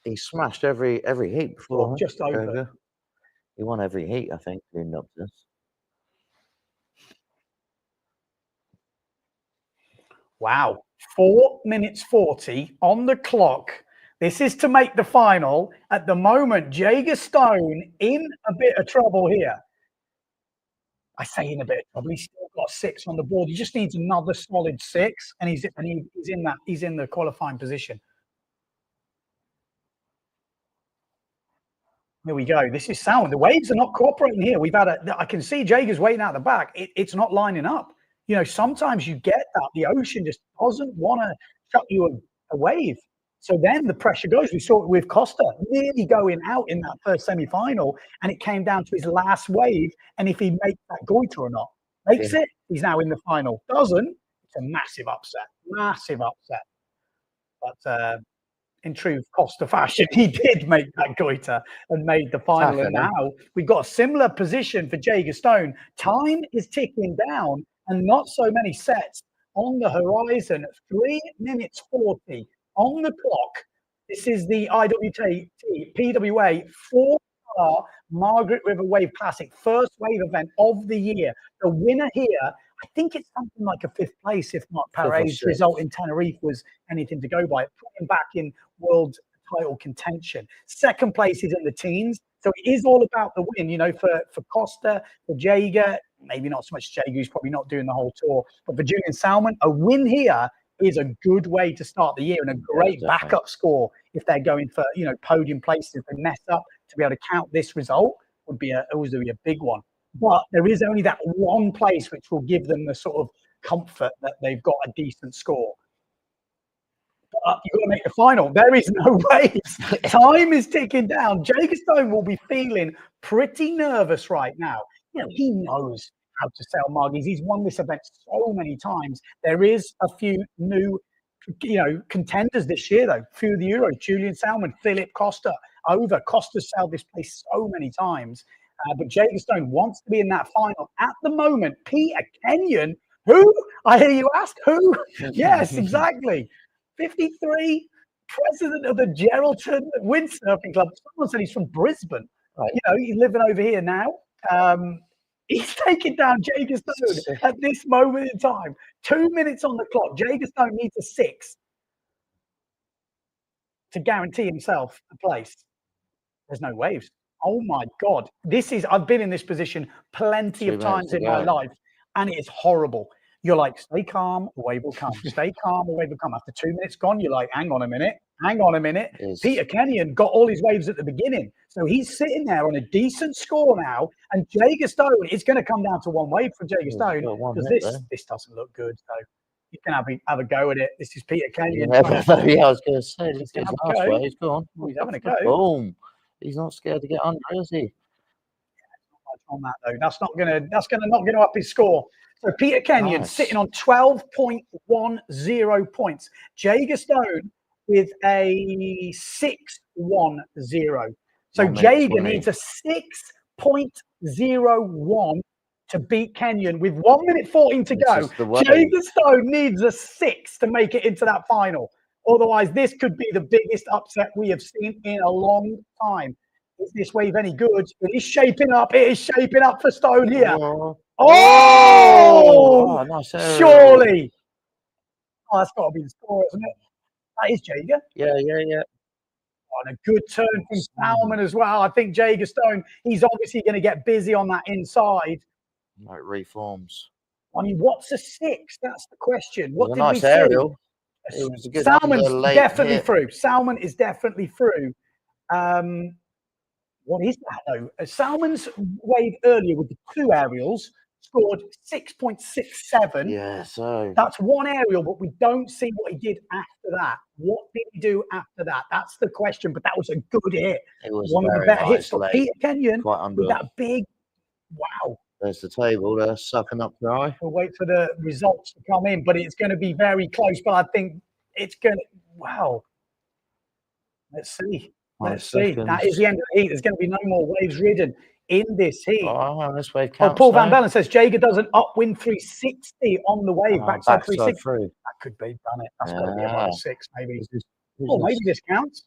He smashed every heat before. Just over. He won every heat, I think, leading up to this. Wow. 4 minutes 40 on the clock. This is to make the final. At the moment, Jager Stone in a bit of trouble here. I say in a bit of trouble. He's still got 6 on the board. He just needs another solid 6, and he's in the qualifying position. Here we go. This is sound. The waves are not cooperating here. I can see Jager's waiting out the back. It's not lining up. You know, sometimes you get that. The ocean just doesn't want to shut you a wave. So then the pressure goes. We saw it with Costa nearly going out in that first semi-final, and it came down to his last wave, and if he makes that goiter or not. Makes it, he's now in the final. Doesn't, it's a massive upset. Massive upset. But in true Costa fashion, he did make that goiter and made the final. And now we've got a similar position for Jager Stone. Time is ticking down and not so many sets on the horizon. 3 minutes 40 on the clock. This is the IWT PWA 4-star Margaret River Wave Classic, first wave event of the year. The winner here, I think it's something like a 5th place, if not Parade's result in Tenerife was anything to go by. It put him back in world title contention. 2nd place is in the teens. So it is all about the win, you know, for Costa, for Jager, maybe not so much Jager, who's probably not doing the whole tour, but for Julian Salmon, a win here is a good way to start the year and a great backup score if they're going for, you know, podium places. If they mess up, to be able to count this result would be always be a big one. But there is only that one place which will give them the sort of comfort that they've got a decent score. But you've got to make the final. There is no waves. Time is ticking down. Jager Stone will be feeling pretty nervous right now. You know, he knows how to sail Margies. He's won this event so many times. There is a few new, you know, contenders this year, though. Few of the Euros. Julian Salmon, Philip Costa. Costa's sailed this place so many times. But Jager Stone wants to be in that final. At the moment, Peter Kenyon, who? I hear you ask, who? Yes, exactly. 53, president of the Geraldton Windsurfing Club. Someone said he's from Brisbane. Right. You know, he's living over here now. He's taking down Jager Stone at this moment in time. 2 minutes on the clock. Jager Stone needs a 6 to guarantee himself a place. There's no waves. Oh my God. I've been in this position plenty of times in my life, and it is horrible. You're like, stay calm, a wave will come. Stay calm, a wave will come. After 2 minutes gone, you're like, hang on a minute. Peter Kenyon got all his waves at the beginning. So he's sitting there on a decent score now, and Jager Stone, it's going to come down to one wave for Jager Stone, because this doesn't look good. So you can have a go at it. This is Peter Kenyon. Yeah, I was going to say, he's having a go. He's gone. He's having a go. Boom. He's not scared to get under, is he? On that though, that's not gonna up his score. So Peter Kenyon sitting on 12.10 points. Jager Stone with a 6.10. So Jager needs a 6.01 to beat Kenyon with 1 minute 14 to go. Jager Stone needs a 6 to make it into that final. Otherwise, this could be the biggest upset we have seen in a long time. Is this wave any good? It is shaping up. It is shaping up for Stone here. Oh, nice. Surely. Oh, that's got to be the score, isn't it? That is Jager. Yeah. Oh, and a good turn from Salmon as well. I think Jager Stone, he's obviously going to get busy on that inside. Like reforms. I mean, what's a 6? That's the question. What did we see? Aerial. Salmon's definitely through. Salmon is definitely through. What is that though? Salmon's wave earlier with the 2 aerials scored 6.67. Yeah, so that's 1 aerial, but we don't see what he did after that. What did he do after that? That's the question. But that was a good hit. It was one of the better hits for Peter Kenyon with that big. Wow. There's the table there, sucking up dry. We'll wait for the results to come in, but it's going to be very close. But I think it's going to. Wow. Let's see. Let's see. That is the end of the heat. There's going to be no more waves ridden in this heat. Oh, this wave counts. Paul Van Bellen says Jager does an upwind 360 on the wave. Backside 360. That could be done it. That's got to be about 6, maybe. Maybe this counts.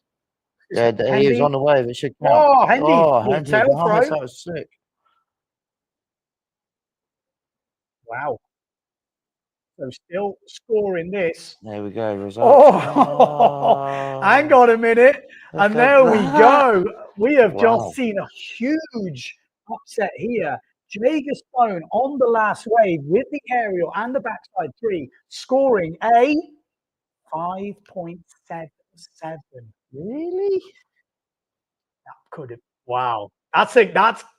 Yeah, he was on the wave. It should count. Oh, Hendy. Hendy. Tail throw. That was sick. Wow. So still scoring this. There we go. Results. Oh, hang on a minute. And there we go. We have just seen a huge upset here. Jaeger Stone on the last wave with the aerial and the backside 3, scoring a 5.77. Really? That could have. Wow. That's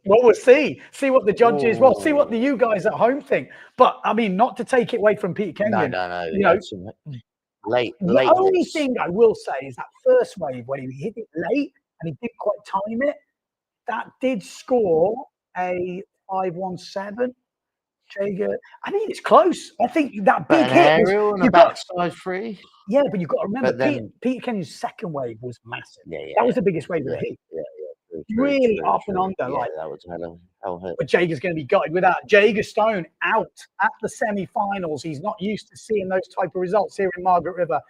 what we'll see. See what the judges. Well, see what you guys at home think. But I mean, not to take it away from Peter Kenyon. No. You know, late. The only thing I will say is that first wave when he hit it late and he didn't quite time it, that did score a 5.17. Jaeger. I mean, it's close. I think that big hit aerial and a backside 3. Yeah, but you've got to remember, Peter Kenyon's second wave was massive. Yeah. That was the biggest wave of the heat. Really up and under. Yeah, that was hell hit. But Jaeger's going to be gutted with that. Jaeger Stone out at the semi-finals. He's not used to seeing those type of results here in Margaret River.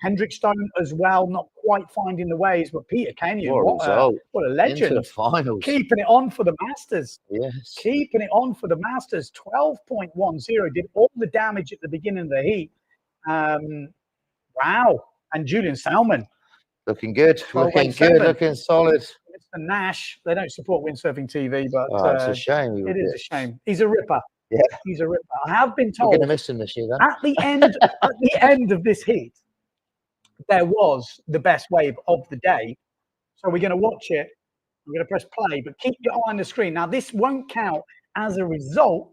Hendrik Stone as well, not quite finding the waves, but Peter Kenyon, what a legend. Into the finals. Keeping it on for the Masters. Yes. Keeping it on for the Masters. 12.10. Did all the damage at the beginning of the heat. Wow. And Julian Salmon. Looking good. Looking good. Looking solid. It's the Nash. They don't support Windsurfing.TV, but it's a shame. It is a shame. He's a ripper. Yeah. He's a ripper. I have been told. We're going to miss him this year, then. At the end of this heat, there was the best wave of the day. So we're going to watch it. We're going to press play, but keep your eye on the screen. Now, this won't count as a result,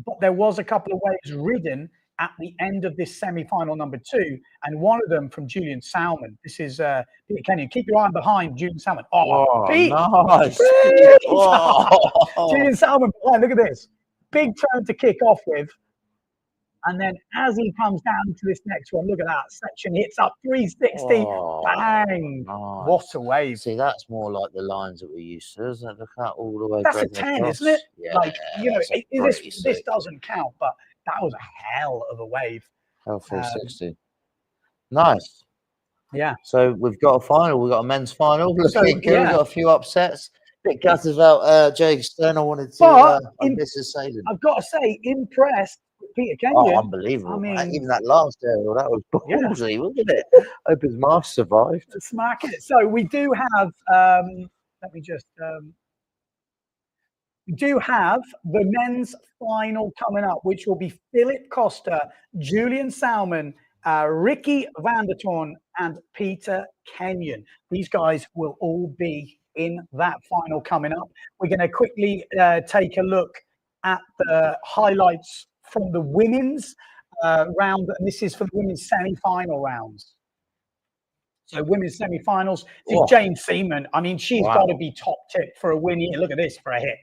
but there was a couple of waves ridden at the end of this semi-final number 2, and one of them from Julian Salmon. This is Peter Kenyon. Keep your eye behind Julian Salmon. Pete! Nice. Julian Salmon, look at this. Big turn to kick off with. And then as he comes down to this next one, look at that. Section hits up 360. Bang. Nice. What a wave. See, that's more like the lines that we're used to, isn't it? Look at all the way. That's a 10, isn't it? Yeah. This doesn't count, but that was a hell of a wave. Hell 360. Nice. Yeah. So we've got a final. We've got a men's final. Looking good. We've got a few upsets. Bit gutted about Jaeger Stone. I wanted to Mrs. Salem. I've got to say, impressed with Peter Kenyon. Oh, unbelievable. I mean, even that last aerial, that was ballsy, wasn't it? Hope his mask survived. Smack it. So we do have, let me just, we do have the men's final coming up, which will be Philip Costa, Julian Salmon, Ricky Vandertoorn, and Peter Kenyon. These guys will all be in that final coming up. We're going to quickly take a look at the highlights from the women's round, and this is for the women's semi-final rounds. So women's semi-finals. This is Jane Seaman. I mean, she's got to be top tip for a win here. Look at this for a hit.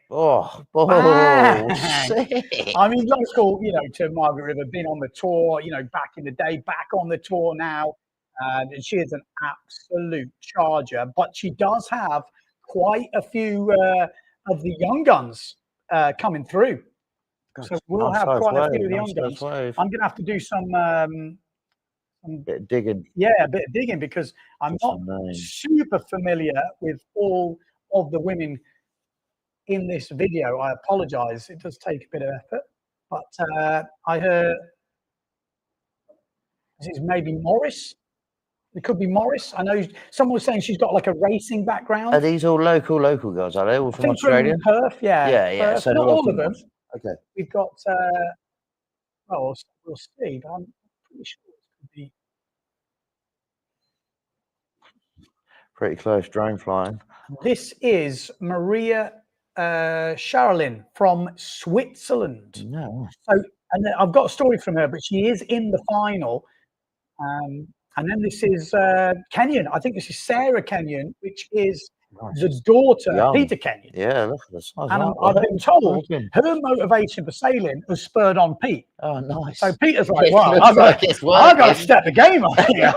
I mean, long school, to Margaret River, been on the tour, back in the day, back on the tour now. And she is an absolute charger, but she does have quite a few of the young guns coming through. So we'll have quite a few of the young guns. I'm going to have to do some bit of digging. Yeah, a bit of digging, because I'm not super familiar with all of the women in this video. I apologize. It does take a bit of effort. But I heard this is maybe Morris. It could be Morris. I know someone was saying she's got like a racing background. Are these all local guys? Are they all from Australia? From Perth, yeah. Yeah. Perth. So not all of them. Okay. We've got, we'll see, but I'm pretty sure it could be. Pretty close, drone flying. This is Maria Charlin from Switzerland. No. So, and I've got a story from her, but she is in the final. And then this is Kenyon. I think this is Sarah Kenyon, which is the daughter of Peter Kenyon. Yeah, look at this. And I've been told her motivation for sailing has spurred on Pete. Oh, nice. So Peter's like, wow, I've got to step the game up here.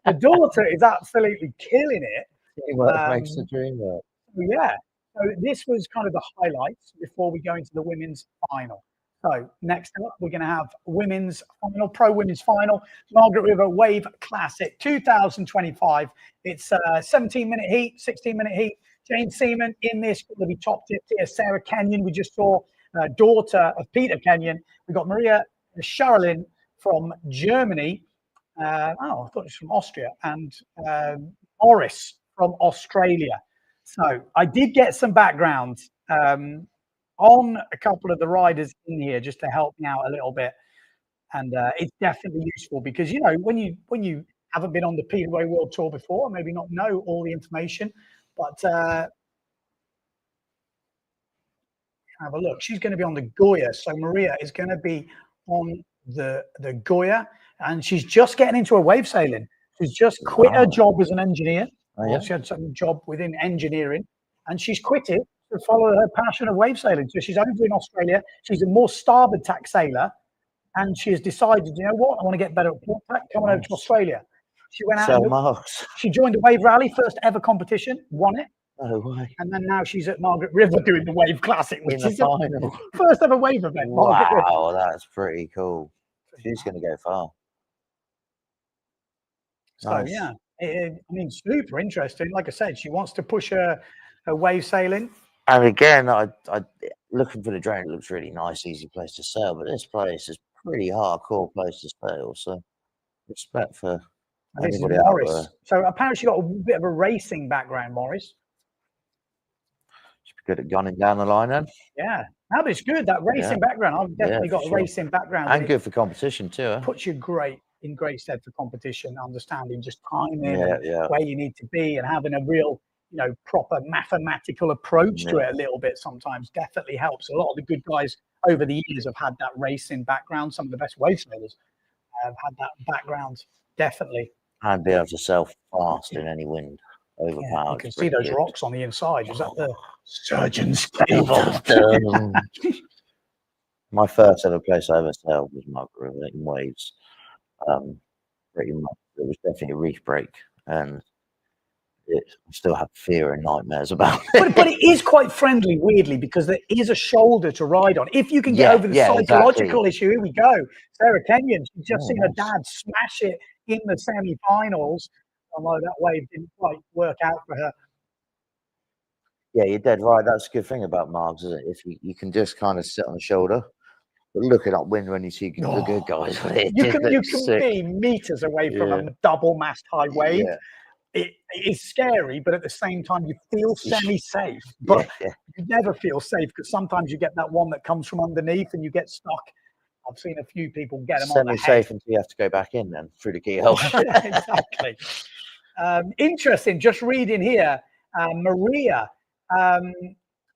The daughter is absolutely killing it. Teamwork makes the dream work. Yeah. So this was kind of the highlights before we go into the women's final. So next up, we're going to have women's final, pro women's final, Margaret River Wave Classic 2025. It's a 17-minute heat, 16-minute heat. Jane Seaman in this going to be top tipped here. Sarah Kenyon, we just saw, daughter of Peter Kenyon. We've got Maria Charlene from Germany. I thought it was from Austria, and Morris from Australia. So I did get some background on a couple of the riders in here just to help me out a little bit, and it's definitely useful because when you haven't been on the PWA World Tour before, maybe not know all the information, but have a look. She's going to be on the Goya, so Maria is going to be on the Goya, and she's just getting into her wave sailing. She's just quit her job as an engineer. She had some job within engineering, and she's quit it to follow her passion of wave sailing. So she's over in Australia. She's a more starboard tack sailor, and she has decided, you know what, I want to get better at port tack. Coming over to Australia, she went out. She joined the Wave Rally, first ever competition, won it. No way. And then now she's at Margaret River doing the Wave Classic, which is the first ever wave event. Wow, that's pretty cool. She's going to go far. So yeah, I mean, super interesting. Like I said, she wants to push her wave sailing. And again, I looking for the drone. It looks really nice, easy place to sail, but this place is pretty hardcore place to sail. So respect for anybody out there. So apparently she got a bit of a racing background, Morris. She's good at gunning down the line then. Yeah, no, but it's good, that racing background. I've definitely got a racing background. And good for competition too. Puts you in great stead for competition, understanding just timing and where you need to be, and having a real, proper mathematical approach to it a little bit sometimes definitely helps. A lot of the good guys over the years have had that racing background. Some of the best wave sailors have had that background, definitely. And be able to sail fast in any wind. Overpowered. You can see those rocks on the inside. Is that the surgeon's cable? My first ever place I ever sailed was Margaret River in waves. Pretty much, it was definitely a reef break, and I still have fear and nightmares about it. But it is quite friendly, weirdly, because there is a shoulder to ride on. If you can get over the psychological issue, here we go. Sarah Kenyon, she's just seen her dad smash it in the semi-finals. Although that wave didn't quite work out for her. Yeah, you're dead right. That's a good thing about Margs, isn't it? If you can just kind of sit on the shoulder, but looking upwind when you see the good guys. You can be meters away from a double mast high wave. It is scary, but at the same time, you feel semi-safe. But you never feel safe because sometimes you get that one that comes from underneath and you get stuck. I've seen a few people get them on the head. Semi-safe until you have to go back in then through the keyhole. Exactly. Interesting. Just reading here, Maria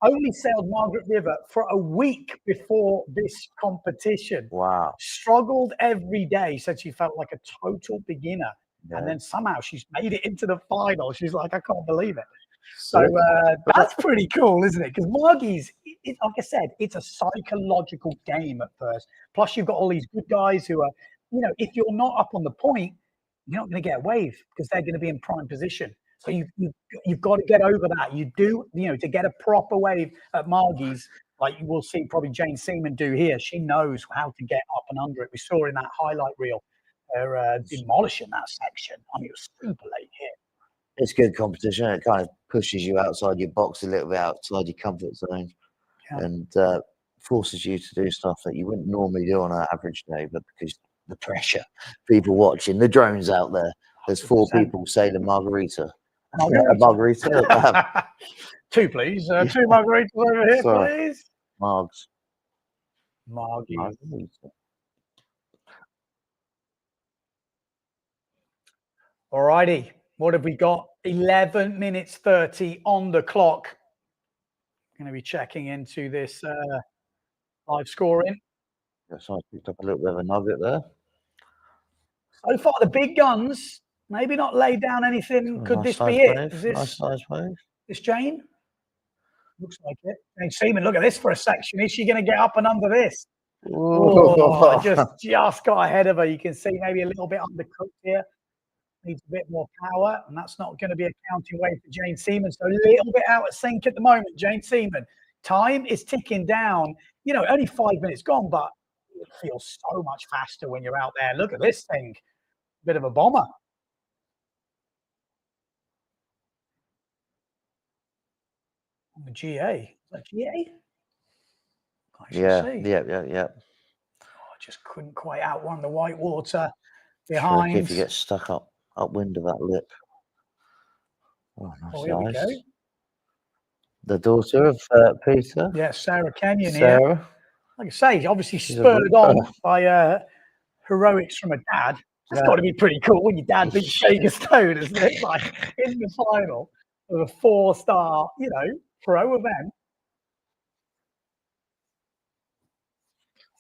only sailed Margaret River for a week before this competition. Wow. Struggled every day. Said she felt like a total beginner. Yeah. And then somehow she's made it into the final. She's like, I can't believe it. So that's pretty cool, isn't it? Because Margie's, like I said, it's a psychological game at first. Plus, you've got all these good guys who are, if you're not up on the point, you're not going to get a wave because they're going to be in prime position. So you've got to get over that. You do, to get a proper wave at Margie's, like you will see probably Jane Seaman do here. She knows how to get up and under it. We saw in that highlight reel, they're demolishing that section. I mean, it was super late here. It's good competition. It kind of pushes you outside your box a little bit, outside your comfort zone, and forces you to do stuff that you wouldn't normally do on an average day. But because the pressure, people watching, the drones out there. There's 4 people sailing Margarita. Margarita. 2, please. 2 margaritas over here, please. Margs. Margarita. All righty. What have we got? 11 minutes 30 on the clock. I'm going to be checking into this live scoring. Yes, I picked up a little bit of a nugget there. So far, the big guns, maybe not laid down anything. Could this be it? Is this nice size wave? This Jane? Looks like it. Jane Seaman, look at this for a section. Is she going to get up and under this? Oh, just got ahead of her. You can see maybe a little bit undercooked here. Needs a bit more power, and that's not going to be a counting wave for Jane Seaman. So a little bit out of sync at the moment, Jane Seaman. Time is ticking down. Only 5 minutes gone, but it feels so much faster when you're out there. Look at this thing. Bit of a bomber. On the GA. Is that GA? Yeah. Oh, just couldn't quite outrun the white water behind. behind. If you get stuck upwind of that lip. Oh, nice here we go. The daughter of Peter. Yeah, Sarah Kenyon Sarah. here. Like I say, obviously spurred on by heroics from a dad. That's got to be pretty cool when your dad beats Jager Stone, isn't it? Like in the final of a 4-star, pro event.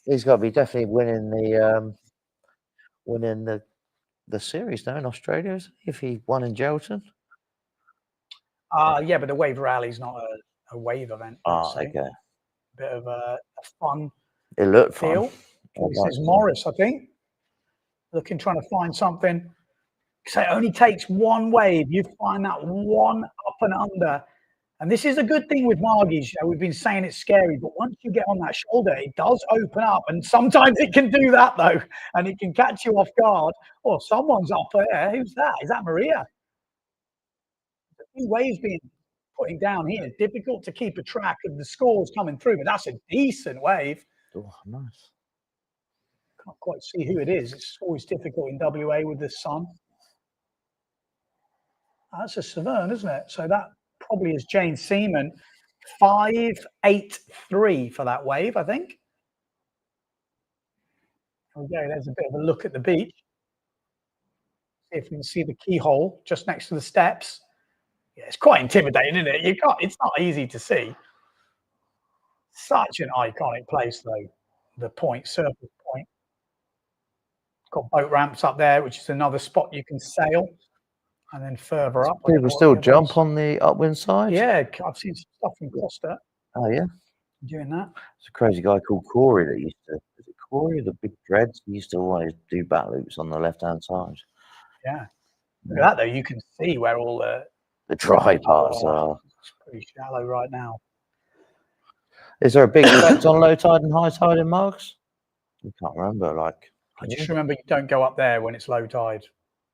He's got to be definitely winning the series now in Australia, isn't he? If he won in Gelton. Yeah, but the wave rally's not a wave event. Okay. Bit of a fun. It looked feel. fun. This is Morris, I think. Trying to find something. So it only takes one wave. You find that one up and under. And this is a good thing with Margies. We've been saying it's scary, but once you get on that shoulder, it does open up. And sometimes it can do that, though. And it can catch you off guard. Oh, someone's up there. Who's that? Is that Maria? A few waves being putting down here. Difficult to keep a track of the scores coming through, but that's a decent wave. Oh, nice. Can't quite see who it is. It's always difficult in WA with the sun. That's a Severn, isn't it? So that probably is Jane Seaman. 5.83 for that wave, I think. There we go. There's a bit of a look at the beach. See if we can see the keyhole just next to the steps. Yeah, it's quite intimidating, isn't it? It's not easy to see. Such an iconic place, though. The point, Surface Point. Got boat ramps up there, which is another spot you can sail. And then further up. People still jump on the upwind side? Yeah, I've seen some stuff in Costa. Oh, yeah? Doing that. There's a crazy guy called Corey that used to, is it Corey, the big dreads? He used to always do back loops on the left-hand side. Yeah. Look at that, though. You can see where all the dry parts are. It's pretty shallow right now. Is there a big effect on low tide and high tide in Margs? I can't remember. I just remember you don't go up there when it's low tide.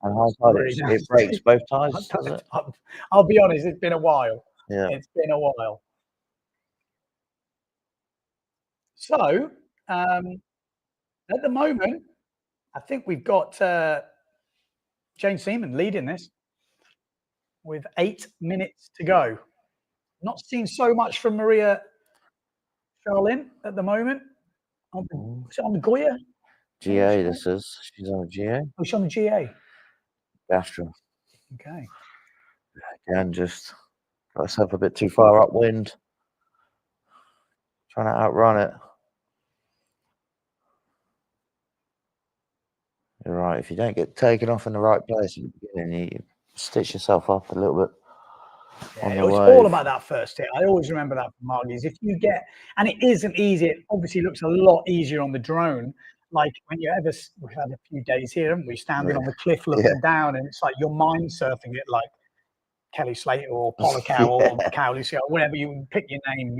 And high tide, it breaks both tides, does it? I'll be honest, it's been a while. Yeah. It's been a while. So, at the moment, I think we've got Jane Seaman leading this with 8 minutes to go. Not seen so much from Maria Charlin at the moment. Is it on the Goya? GA, this is. She's on the GA. Oh, she's on the GA. Astro. Okay. Again, just got herself a bit too far upwind. Trying to outrun it. You're right. If you don't get taken off in the right place at the beginning, you stitch yourself up a little bit. Yeah, it's all about that first hit. I always remember that from Margies. If you get, and it isn't easy, it obviously looks a lot easier on the drone. Like when we've had a few days here, haven't we, standing on the cliff looking down, and it's like you're mind surfing it like Kelly Slater or Policow or Cowley, whatever you pick your name,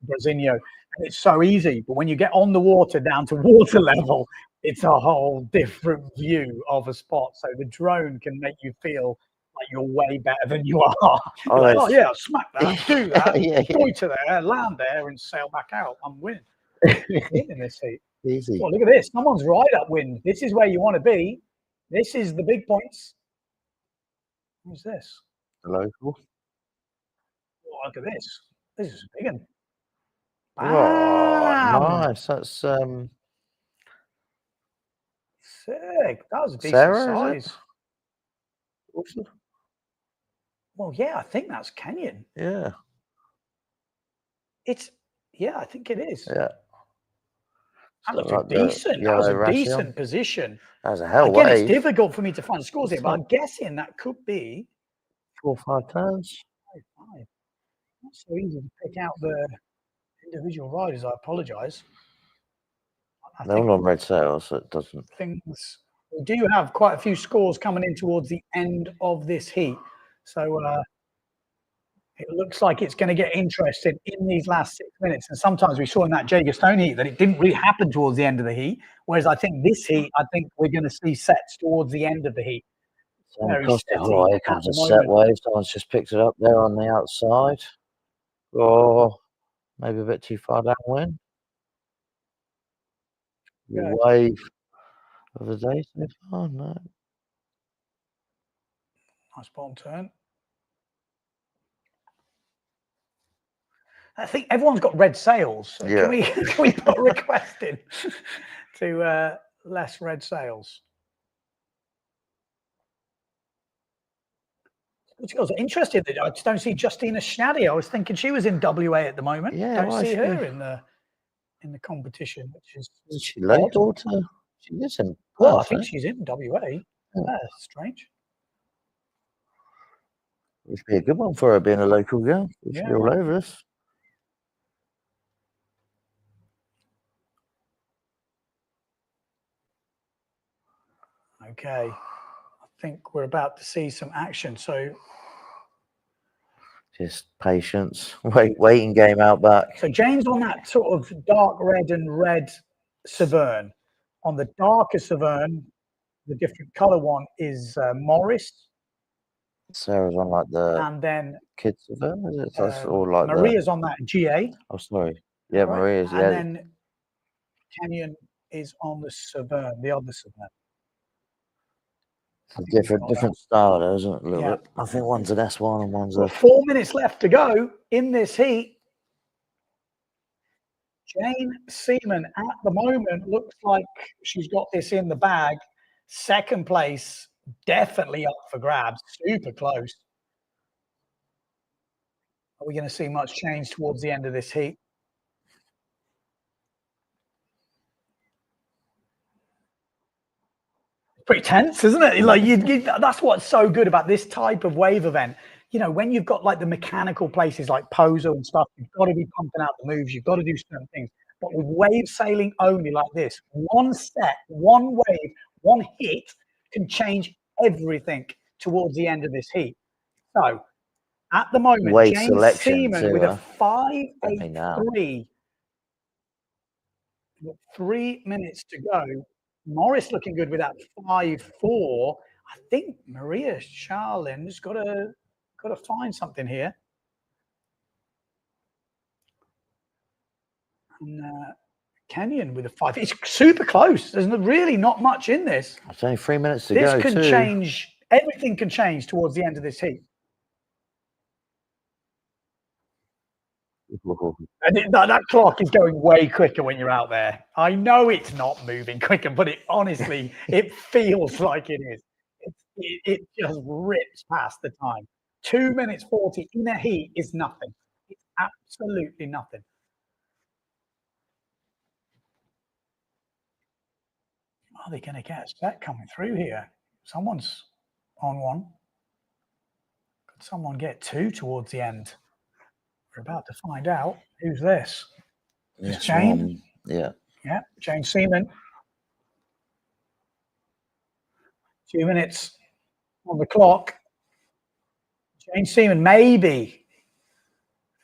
Brasinho. And it's so easy. But when you get on the water down to water level, it's a whole different view of a spot. So the drone can make you feel like you're way better than you are. Oh yeah, smack that, do that, goiter there, land there, and sail back out. I'm winning. In this heat. Easy. Well, look at this. Someone's right upwind. This is where you want to be. This is the big points. Who's this? The local. Oh, look at this. This is a big one. Oh, nice. That's sick. That was a decent size. Awesome. Well, yeah, I think that's Kenyon. Yeah. I think it is. Yeah. That looks decent. That was a decent position. That was a hell Again, wave. it's difficult for me to find scores here, but I'm guessing that could be 4 or 5 turns. 5. Not so easy to pick out the individual riders. I apologise. They're all on red sails, so it doesn't. We do have quite a few scores coming in towards the end of this heat, so it looks like it's going to get interesting in these last 6 minutes. And sometimes we saw in that Jager Stone heat that it didn't really happen towards the end of the heat. Whereas I think this heat, we're going to see sets towards the end of the heat. Here comes a set wave. Someone's just picked it up there on the outside. Or maybe a bit too far downwind. wave of the day so far. No. Nice bottom turn. I think everyone's got red sails. So can we put a request in to less red sails? Which girls are interested. I just don't see Justina Schnaddy. I was thinking she was in WA at the moment. Yeah, don't see her in the competition, which is she local to. She lives in. Well, I think she's in WA. Yeah, strange. It'd be a good one for her being a local girl. She'd be all over us. Okay, I think we're about to see some action. So just patience, waiting game out back. So Jane's on that sort of dark red and red Severn. On the darker Severn, the different color one is Morris. Sarah's on like the and then kids Severn, is it? That's all like Maria's on that GA. Oh, sorry. Yeah, right? Maria's. And then Canyon is on the Severn, the other Severn. It's a different style, though, isn't it? A little bit. I think one's an S1 and one's a. 4 minutes left to go in this heat. Jane Seaman at the moment looks like she's got this in the bag. Second place, definitely up for grabs. Super close. Are we going to see much change towards the end of this heat? Pretty tense, isn't it? Like that's what's so good about this type of wave event. You know, when you've got like the mechanical places like Pozo and stuff, you've got to be pumping out the moves. You've got to do certain things. But with wave sailing only like this, one set, one wave, one hit can change everything towards the end of this heat. So at the moment, wave James Seaman with a 5.83. 3 minutes to go. Morris looking good with that 5.4. I think Maria Charlin's got to find something here. And Kenyon with a 5. It's super close. There's really not much in this. It's only 3 minutes to go. This can change. Everything can change towards the end of this heat. And that clock is going way quicker when you're out there. I know it's not moving quicker, but it honestly, it feels like it is. It just rips past the time. 2 minutes 40 in a heat is nothing. It's absolutely nothing. Are they going to get a set coming through here? Someone's on one. Could someone get two towards the end? We're about to find out. Who's this? Yes, Jane? Yeah. Yeah, Jane Seaman. 2 minutes on the clock. Jane Seaman maybe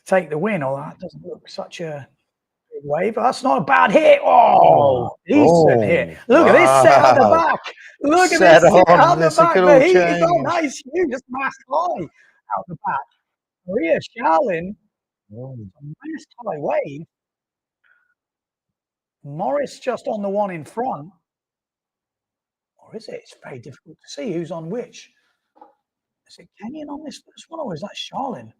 take the win, although that doesn't look such a big wave. That's not a bad hit. Oh, decent hit. Look at this set out the back. Look at this set out the back. The heat is on. Nice, you just mast high out the back. Maria Charlin. Nice high wave. Morris just on the one in front. Or is it? It's very difficult to see who's on which. Is it Kenyon on this first one or is that Charlin?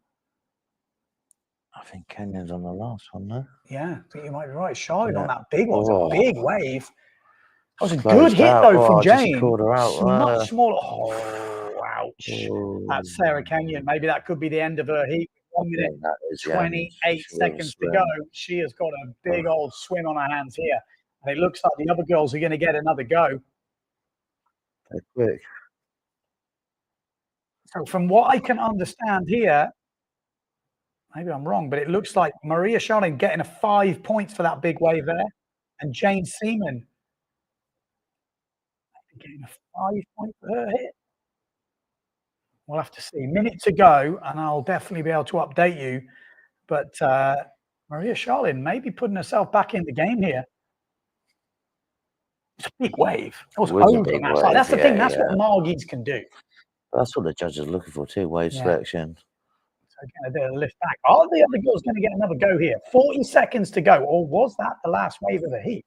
I think Kenyon's on the last one, no? Yeah, I think you might be right. Charlin on that big one. It's a big wave. That was a good hit, out. though, from Jane. Called her out. Much smaller. Oh, ouch. That's Sarah Kenyon. Maybe that could be the end of her heat. 1 minute, 28 seconds to go. She has got a big old swim on her hands here. And it looks like the other girls are going to get another go. They're quick. So from what I can understand here, maybe I'm wrong, but it looks like Maria Charlin getting a 5 points for that big wave there. And Jane Seaman getting a 5 point for her hit. We'll have to see. Minute to go, and I'll definitely be able to update you. But Maria Charlin may be putting herself back in the game here. It's a big wave. That was over. That's the thing. That's what Margies can do. That's what the judges are looking for too, wave selection. So going to do a lift back. Are the other girls going to get another go here? 40 seconds to go. Or was that the last wave of the heat?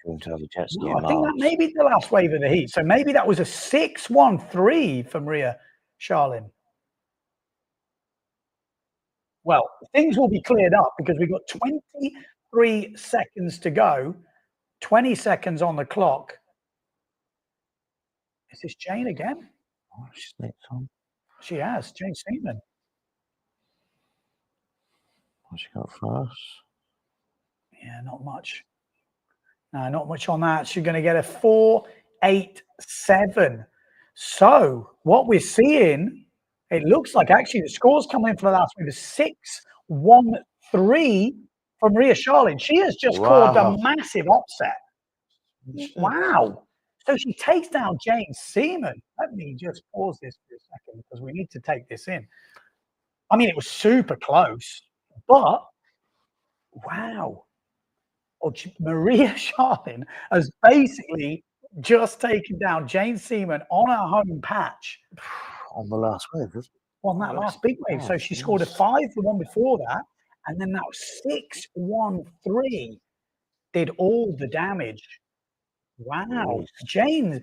going to have a jet ski. No, I think that may be the last wave of the heat. So maybe that was a 6-1-3 for Maria Sharlin. Well, things will be cleared up because we've got 23 seconds to go, 20 seconds on the clock. Is this Jane again? Oh, she's nicked on. She has, Jane Seaman. What she got for us? Yeah, not much. No, not much on that. She's going to get a 4.87. So what we're seeing, it looks like actually the scores coming in for the last week is 6-1-3 for Maria Sharlin. She has just caused a massive upset. Wow. So she takes down Jane Seaman. Let me just pause this for a second because we need to take this in. I mean, it was super close, but wow. Well, Maria Sharlin has basically just taken down Jane Seaman on her home patch. On the last wave, on that last big wave. So she scored a 5 the one before that, and then that was 6-1-3 did all the damage. Wow. Jane,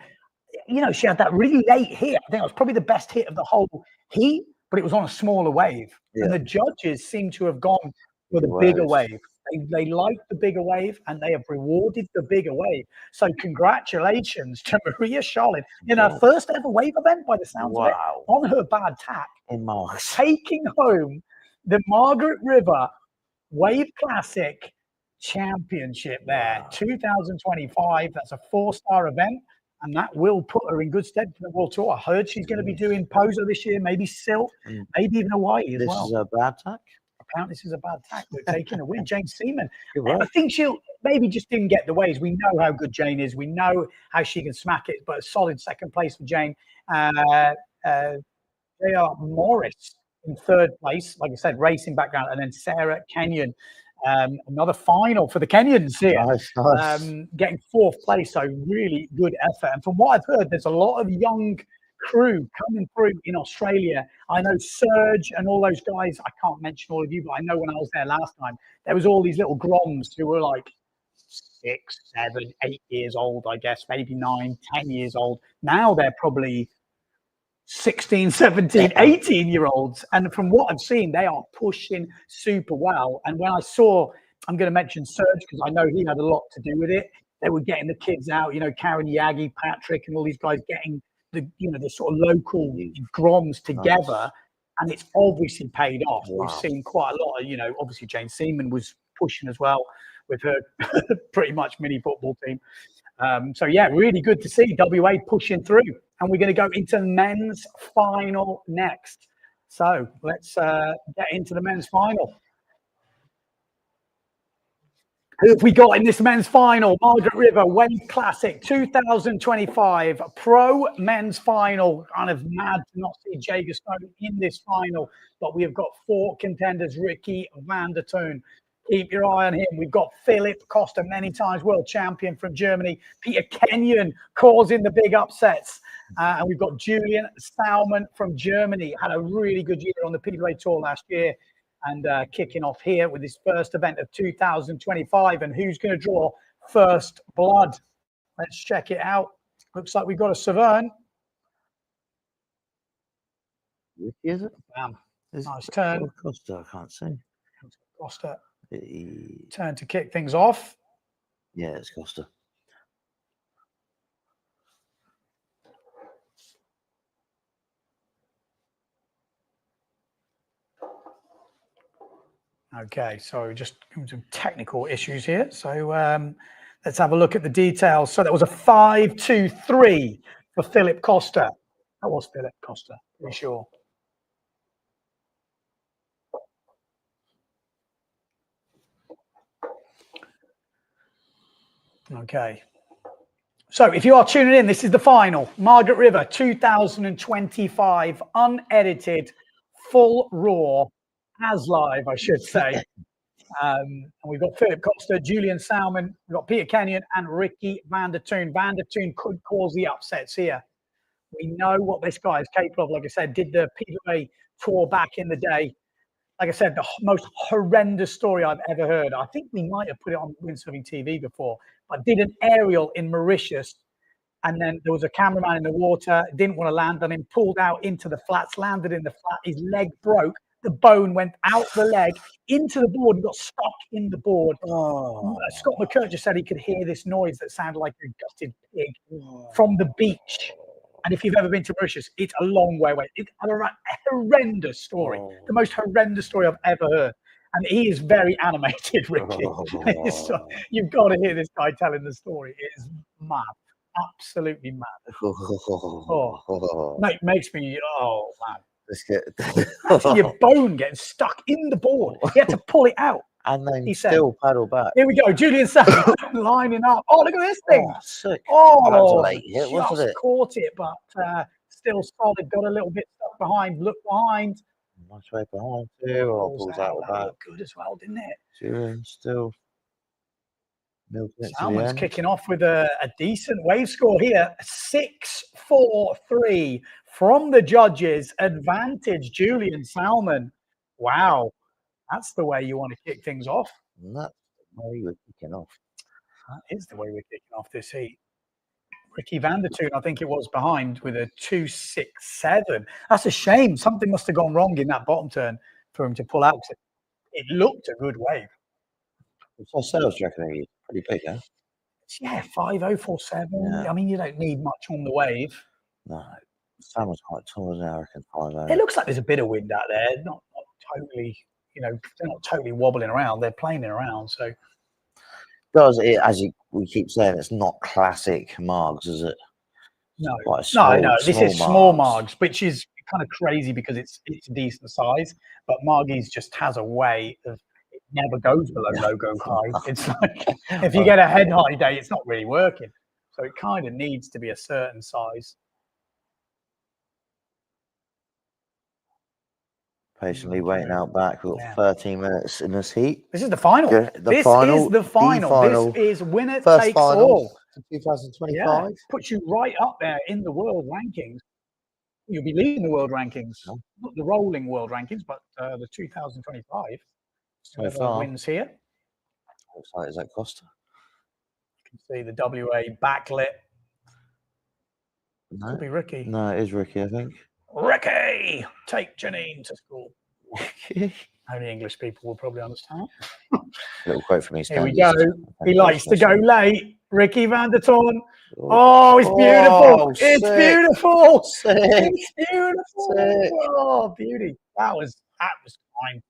you know, she had that really late hit. I think it was probably the best hit of the whole heat, but it was on a smaller wave. Yeah. And the judges seem to have gone for the bigger wave. They liked the bigger wave, and they have rewarded the bigger wave. So congratulations to Maria Sharlin in her first ever wave event, by the sounds of it, on her bad tack, in March, taking home the Margaret River Wave Classic Championship there, 2025. That's a 4-star event, and that will put her in good stead for the World Tour. I heard she's going to be doing Poser this year, maybe Silt, maybe even Hawaii as well. This is a bad tack? Apparently this is a bad tack. We're taking a win. Jane Seaman. I think she'll maybe just didn't get the waves. We know how good Jane is. We know how she can smack it, but a solid second place for Jane. J.R. Morris in third place, like I said, racing background, and then Sarah Kenyon. Another final for the Kenyans here. Nice. Getting fourth place, so really good effort. And from what I've heard, there's a lot of young crew coming through in Australia. I know Serge and all those guys. I can't mention all of you, but I know when I was there last time, there was all these little groms who were like 6, 7, 8 years old, I guess, maybe 9, 10 years old. Now they're probably 16, 17, 18-year-olds. And from what I've seen, they are pushing super well. And when I saw, I'm going to mention Serge because I know he had a lot to do with it. They were getting the kids out, you know, Karen Yagi, Patrick, and all these guys getting the sort of local groms together, and it's obviously paid off. We've seen quite a lot of, obviously Jane Seaman was pushing as well with her pretty much mini football team. So yeah, really good to see WA pushing through, and we're going to go into men's final next. So let's get into the men's final. Who have we got in this men's final? Margaret River Wave Classic 2025 Pro Men's Final. Kind of mad to not see Jager Stone in this final, but we have got 4 contenders. Ricky van der Toon. Keep your eye on him. We've got Philip Costa, many times world champion from Germany. Peter Kenyon causing the big upsets. And we've got Julian Salmon from Germany. Had a really good year on the PWA Tour last year. And kicking off here with his first event of 2025. And who's going to draw first blood? Let's check it out. Looks like we've got a Severn. Is it? Bam. Nice turn. Costa, I can't see. Costa. Turn to kick things off. Yeah, it's Costa. Okay, so just some technical issues here. So let's have a look at the details. So that was a 5-2-3 for Philip Costa. That was Philip Costa, pretty sure. Okay. So if you are tuning in, this is the final. Margaret River 2025, unedited, full raw, as live, I should say. And we've got Philip Costa, Julian Salmon, we've got Peter Kenyon, and Ricky van der Toon. Van der Toon could cause the upsets here. We know what this guy is capable of. Like I said, did the PWA Tour back in the day. Like I said, the most horrendous story I've ever heard. I think we might have put it on Windsurfing.TV before. but did an aerial in Mauritius. And then there was a cameraman in the water, didn't want to land on him, pulled out into the flats, landed in the flat, his leg broke, the bone went out the leg, into the board, and got stuck in the board. Scott McKercher said he could hear this noise that sounded like a gutted pig from the beach. And if you've ever been to Mauritius, it's a long way away. It's a horrendous story, the most horrendous story I've ever heard. And he is very animated, Ricky. You've got to hear this guy telling the story. It is mad. Absolutely mad. Makes me, man. Imagine your bone getting stuck in the board. You had to pull it out. And then he still paddle back. Here we go. Julian Salmon lining up. Oh, look at this thing. Sick. That was a late hit, wasn't it? Caught it, but still solid. Got a little bit stuck behind. Look behind. Much way behind too. Or pulls out the back. Looked good as well, didn't it? Julian still. Salmon's kicking off with a decent wave score here. 6-4-3 from the judges. Advantage, Julian Salmon. Wow. That's the way you want to kick things off. That's the way you're kicking off. That is the way we're kicking off this heat. Ricky Vandertoon, I think it was behind with a 2.67. That's a shame. Something must have gone wrong in that bottom turn for him to pull out. It looked a good wave. So sales, do you reckon he's pretty big, huh? Yeah, 5.047. Yeah. I mean, you don't need much on the wave. No. Salmon's quite tall, isn't it? I reckon 5.0. It looks like there's a bit of wind out there. Not totally, they're not totally wobbling around. They're planing around, so. Does it, as we keep saying, it's not classic Margs, is it? No, no. This is small Margs, which is kind of crazy because it's a decent size. But Margie's just has a way of it never goes below logo high. It's like if you get a head high day, it's not really working. So it kind of needs to be a certain size. Patiently waiting out back. We've got 13 minutes in this heat. This is the final. This is the final. This is winner takes all. 2025. Yeah, puts you right up there in the world rankings. You'll be leading the world rankings, not the rolling world rankings, but the 2025. So far. Wins here. Looks like, is that Costa? You can see the WA backlit. No. Could be Ricky. No, it is Ricky, I think. Ricky, take Janine to school. Only English people will probably understand. A little quote from East. Here we go. He likes to go late. Ricky Vandertoon. Oh, it's beautiful. It's beautiful. It's beautiful. Oh, beauty. That was fine.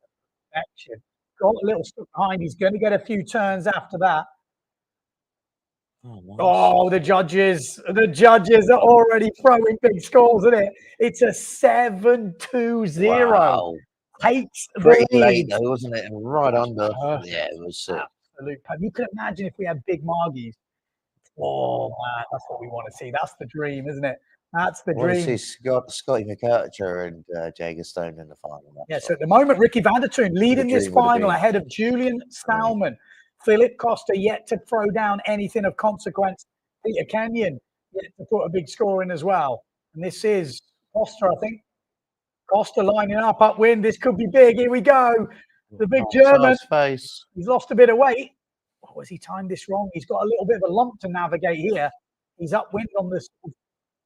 Perfection. Got a little stuck behind. He's going to get a few turns after that. Oh, the judges are already throwing big scores at it. It's a 7-2-0. Wow. Takes the Pretty lead. late though, wasn't it? And right under. Yeah, it was sick. Absolute. You can imagine if we had big Margies. Oh man, that's what we want to see. That's the dream, isn't it? That's the dream. I want to see Scotty McKercher and Jager Stone in the final. Yeah, so at the moment, Ricky Vandertoon leading this final ahead of Julian Salmon. Philip Costa yet to throw down anything of consequence. Peter Kenyon yet to put a big score in as well. And this is Costa, I think. Costa lining up upwind. This could be big. Here we go. The big German. He's lost a bit of weight. Oh, has he timed this wrong? He's got a little bit of a lump to navigate here. He's upwind on this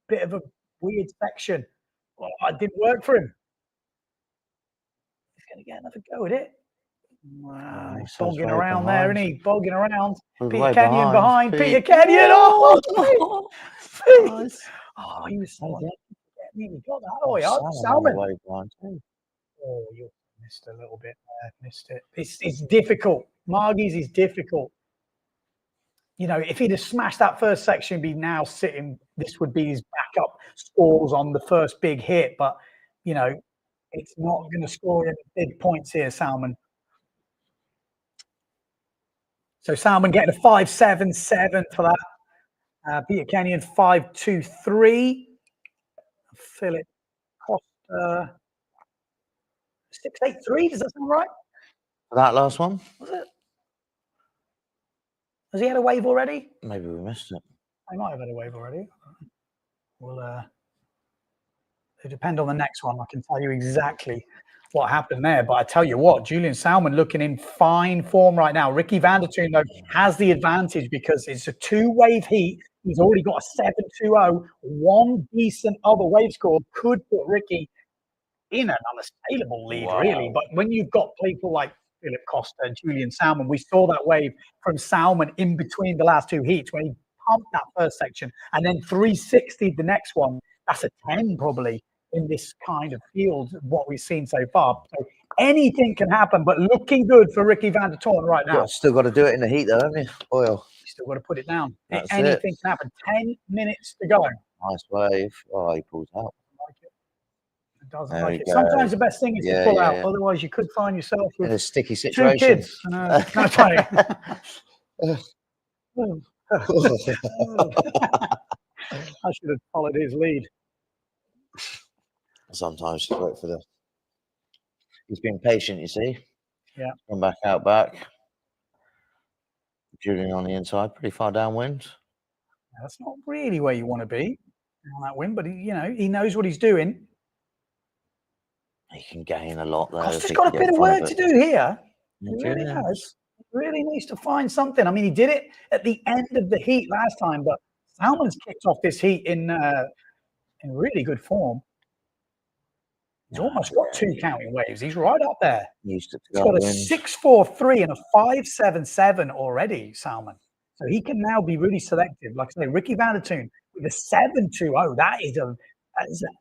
bit of a weird section. Oh, it didn't work for him. He's going to get another go at it. Wow, he's bogging around there, isn't he? Bogging around. Peter Kenyon behind. Peter Kenyon. Oh, oh, he was so lucky. He got that. Oh, yeah. Salmon. Oh, you missed a little bit there. Missed it. It's difficult. Margie's is difficult. If he'd have smashed that first section, he'd be now sitting. This would be his backup scores on the first big hit. But, it's not going to score any big points here, Salmon. So Salmon getting a 5.77 for that. Peter Kenyon 5.23. Philip Costa 6.83. Does that sound right? That last one? Was it? Has he had a wave already? Maybe we missed it. I might have had a wave already. Well, it depends on the next one. I can tell you exactly what happened there. But I tell you what, Julian Salmon looking in fine form right now. Ricky van der Toon, though, has the advantage because it's a 2-wave heat. He's already got a 7.20. One decent other wave score could put Ricky in an unassailable lead, really. But when you've got people like Philip Costa and Julian Salmon, we saw that wave from Salmon in between the last 2 heats when he pumped that first section and then 360 the next one. That's a 10 probably in this kind of field, what we've seen so far. So anything can happen, but looking good for Ricky van der Toorn right now. Still got to do it in the heat, though, haven't you? Oil. You still got to put it down. That's anything can happen. 10 minutes to go. Nice wave. Oh, he pulls out. It doesn't like it. Sometimes the best thing is to pull out. Otherwise, you could find yourself with in a sticky situation. 2 kids. No, sorry. I should have followed his lead. Sometimes just wait for the. He's been patient, you see. Yeah. Come back out back. Julian on the inside, pretty far downwind. That's not really where you want to be on that wind, but he knows what he's doing. He can gain a lot there. Costa's got a bit of work to do here. He really has. He really needs to find something. I mean, he did it at the end of the heat last time, but Salmon's kicked off this heat in really good form. He's almost got 2 counting waves. He's right up there. He's got a 6.43 and a 5.77 already, Salmon. So he can now be really selective. Like I say, Ricky van der Toon with a 7.20. That is an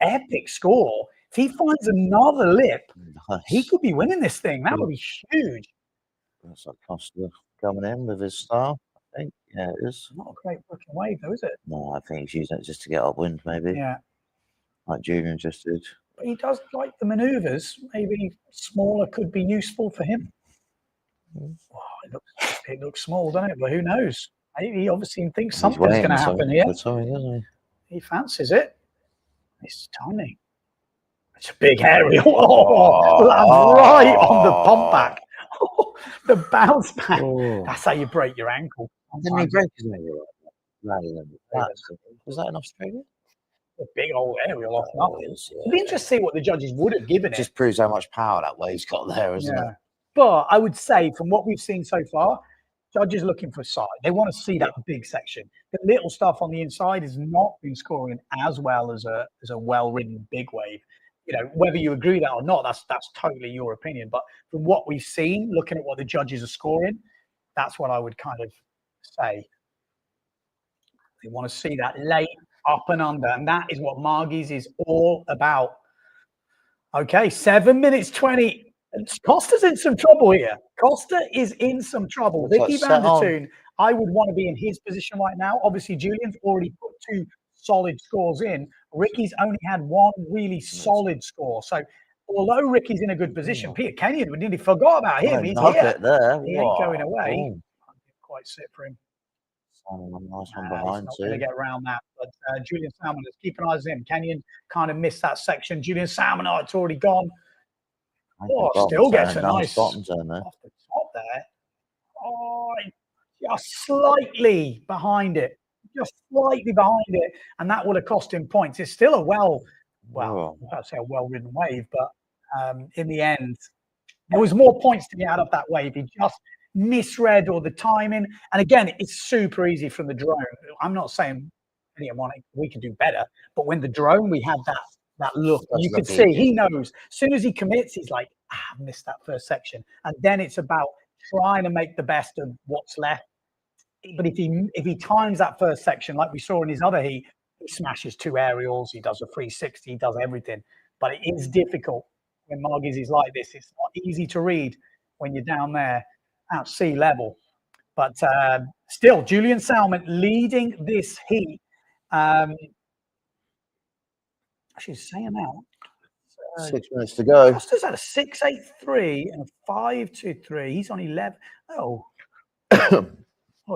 epic score. If he finds another lip, he could be winning this thing. That would be huge. That's like Costa coming in with his style, I think. Yeah, it is. Not a great looking wave, though, is it? No, I think he's using it just to get upwind, maybe. Yeah. Like Julian just did. But he does like the manoeuvres. Maybe smaller could be useful for him. Oh, it looks small, doesn't it? But who knows? He obviously thinks something's going to happen here. He fancies it. It's tiny. It's a big aerial. Right on the pump back. The bounce back. That's how you break your ankle. Didn't he break his ankle? Was that in Australia? A big old aerial off nothing. It'd be interesting to see what the judges would have given it. Just proves how much power that wave's got there, isn't it? But I would say, from what we've seen so far, judges looking for side. They want to see that big section. The little stuff on the inside has not been scoring as well as a well-ridden big wave. Whether you agree with that or not, that's totally your opinion. But from what we've seen, looking at what the judges are scoring, that's what I would kind of say. They want to see that late up and under, and that is what Margie's is all about. Okay, 7 minutes 20. Costa's in some trouble here. Costa is in some trouble. Ricky van der Toon, I would want to be in his position right now. Obviously, Julian's already put 2 solid scores in. Ricky's only had 1 really solid score. So, although Ricky's in a good position, Peter Kenyon, we nearly forgot about him. He's here. He ain't going away. I didn't quite sit for him. Nice one behind he's not going to get around that. But Julian Salmon, let's keep an eye on him. Kenyon kind of missed that section. Julian Salmon, it's already gone. Still gets a nice bottom turn there. Off the top there. Just slightly behind it. Just slightly behind it. And that would have cost him points. It's still a I'd say a well-ridden wave, but in the end, there was more points to get out of that wave. He just misread all the timing. And again, it's super easy from the drone. I'm not saying we could do better, but when the drone, we had that look, you could see he knows. As soon as he commits, he's like, I missed that first section. And then it's about trying to make the best of what's left. But if he times that first section, like we saw in his other heat, he smashes 2 aerials, he does a 360, he does everything. But it is difficult when Margie's is like this. It's not easy to read when you're down there at sea level. But still, Julian Salmon leading this heat. I should say now. 6 minutes to go. Costa's had a 6.83 and a 5.23. He's on 11. Oh,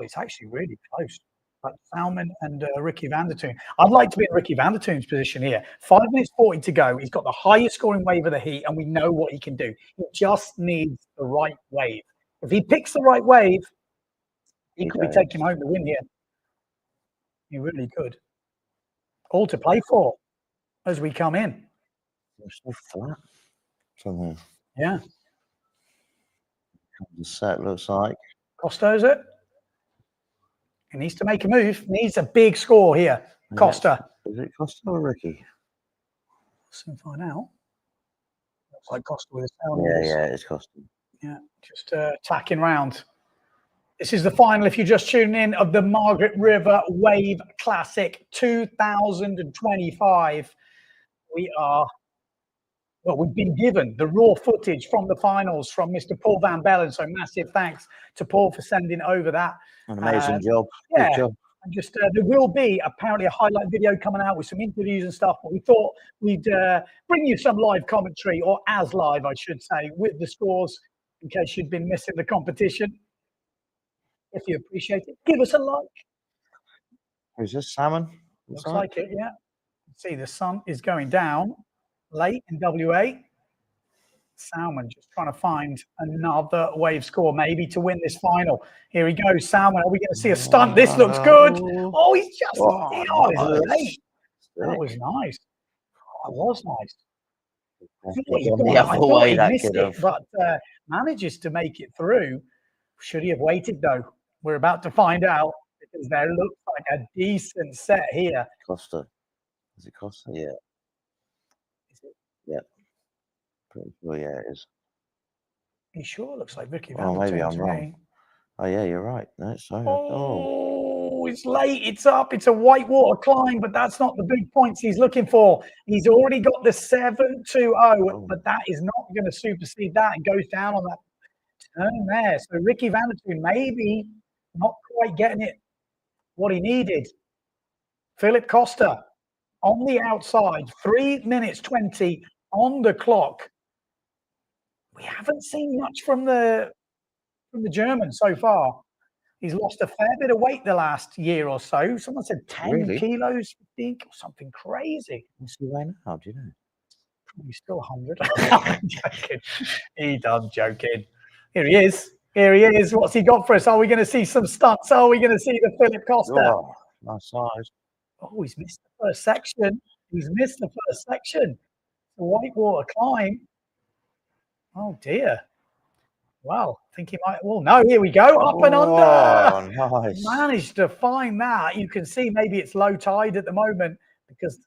it's actually really close. Like Salmon and Ricky van der Toon. I'd like to be in Ricky van der Toon's position here. 5 minutes 40 to go. He's got the highest scoring wave of the heat, and we know what he can do. He just needs the right wave. If he picks the right wave, he could be taking home the win here. He really could. All to play for as we come in. It's so flat. Something. Yeah. The set looks like. Costa, is it? He needs to make a move. Needs a big score here. Costa. Is it Costa or Ricky? Soon find out. Looks like Costa with his tail. Yeah, it's Costa. Yeah, just tacking round. This is the final, if you're just tuning in, of the Margaret River Wave Classic 2025. We've been given the raw footage from the finals from Mr. Paul Van Bellen. So massive thanks to Paul for sending over that. An amazing job. Yeah. Good job. And just there will be apparently a highlight video coming out with some interviews and stuff, but we thought we'd bring you some live commentary, or as live, I should say, with the scores in case you'd been missing the competition. If you appreciate it, give us a like. Is this salmon? Looks like it, yeah. See, the sun is going down late in WA. Salmon just trying to find another wave score, maybe to win this final. Here he goes, Salmon. Are we going to see a stunt? This looks good. Oh, he's just late. That was nice. That was nice. The other way that could have. But manages to make it through. Should he have waited though? We're about to find out, because there looks like a decent set here. Costa. Is it Costa? Yeah. Is it? Yeah. Pretty sure, yeah, it is. He sure looks like Ricky. Oh, maybe I'm wrong. Oh, yeah, you're right. No, sorry. Oh, it's late. It's up. It's a whitewater climb, but that's not the big points he's looking for. He's already got the 7-2-0, but that is not going to supersede that and goes down on that turn there. So Ricky Vandertoon maybe not quite getting it what he needed. Philip Costa on the outside, 3 minutes 20 on the clock. We haven't seen much from the German so far. He's lost a fair bit of weight the last year or so. Someone said 10 kilos, I think, or something crazy. What's he weighing now? Do you know? Probably still 100. I'm joking. He done joking. Here he is. Here he is. What's he got for us? Are we going to see some stunts? Are we going to see the Philip Costa? Oh, nice size. Oh, he's missed the first section. He's missed the first section. The whitewater climb. Oh, dear. Well, I think he might. Well, no, here we go. Up and under. Oh, nice. Managed to find that. You can see maybe it's low tide at the moment because it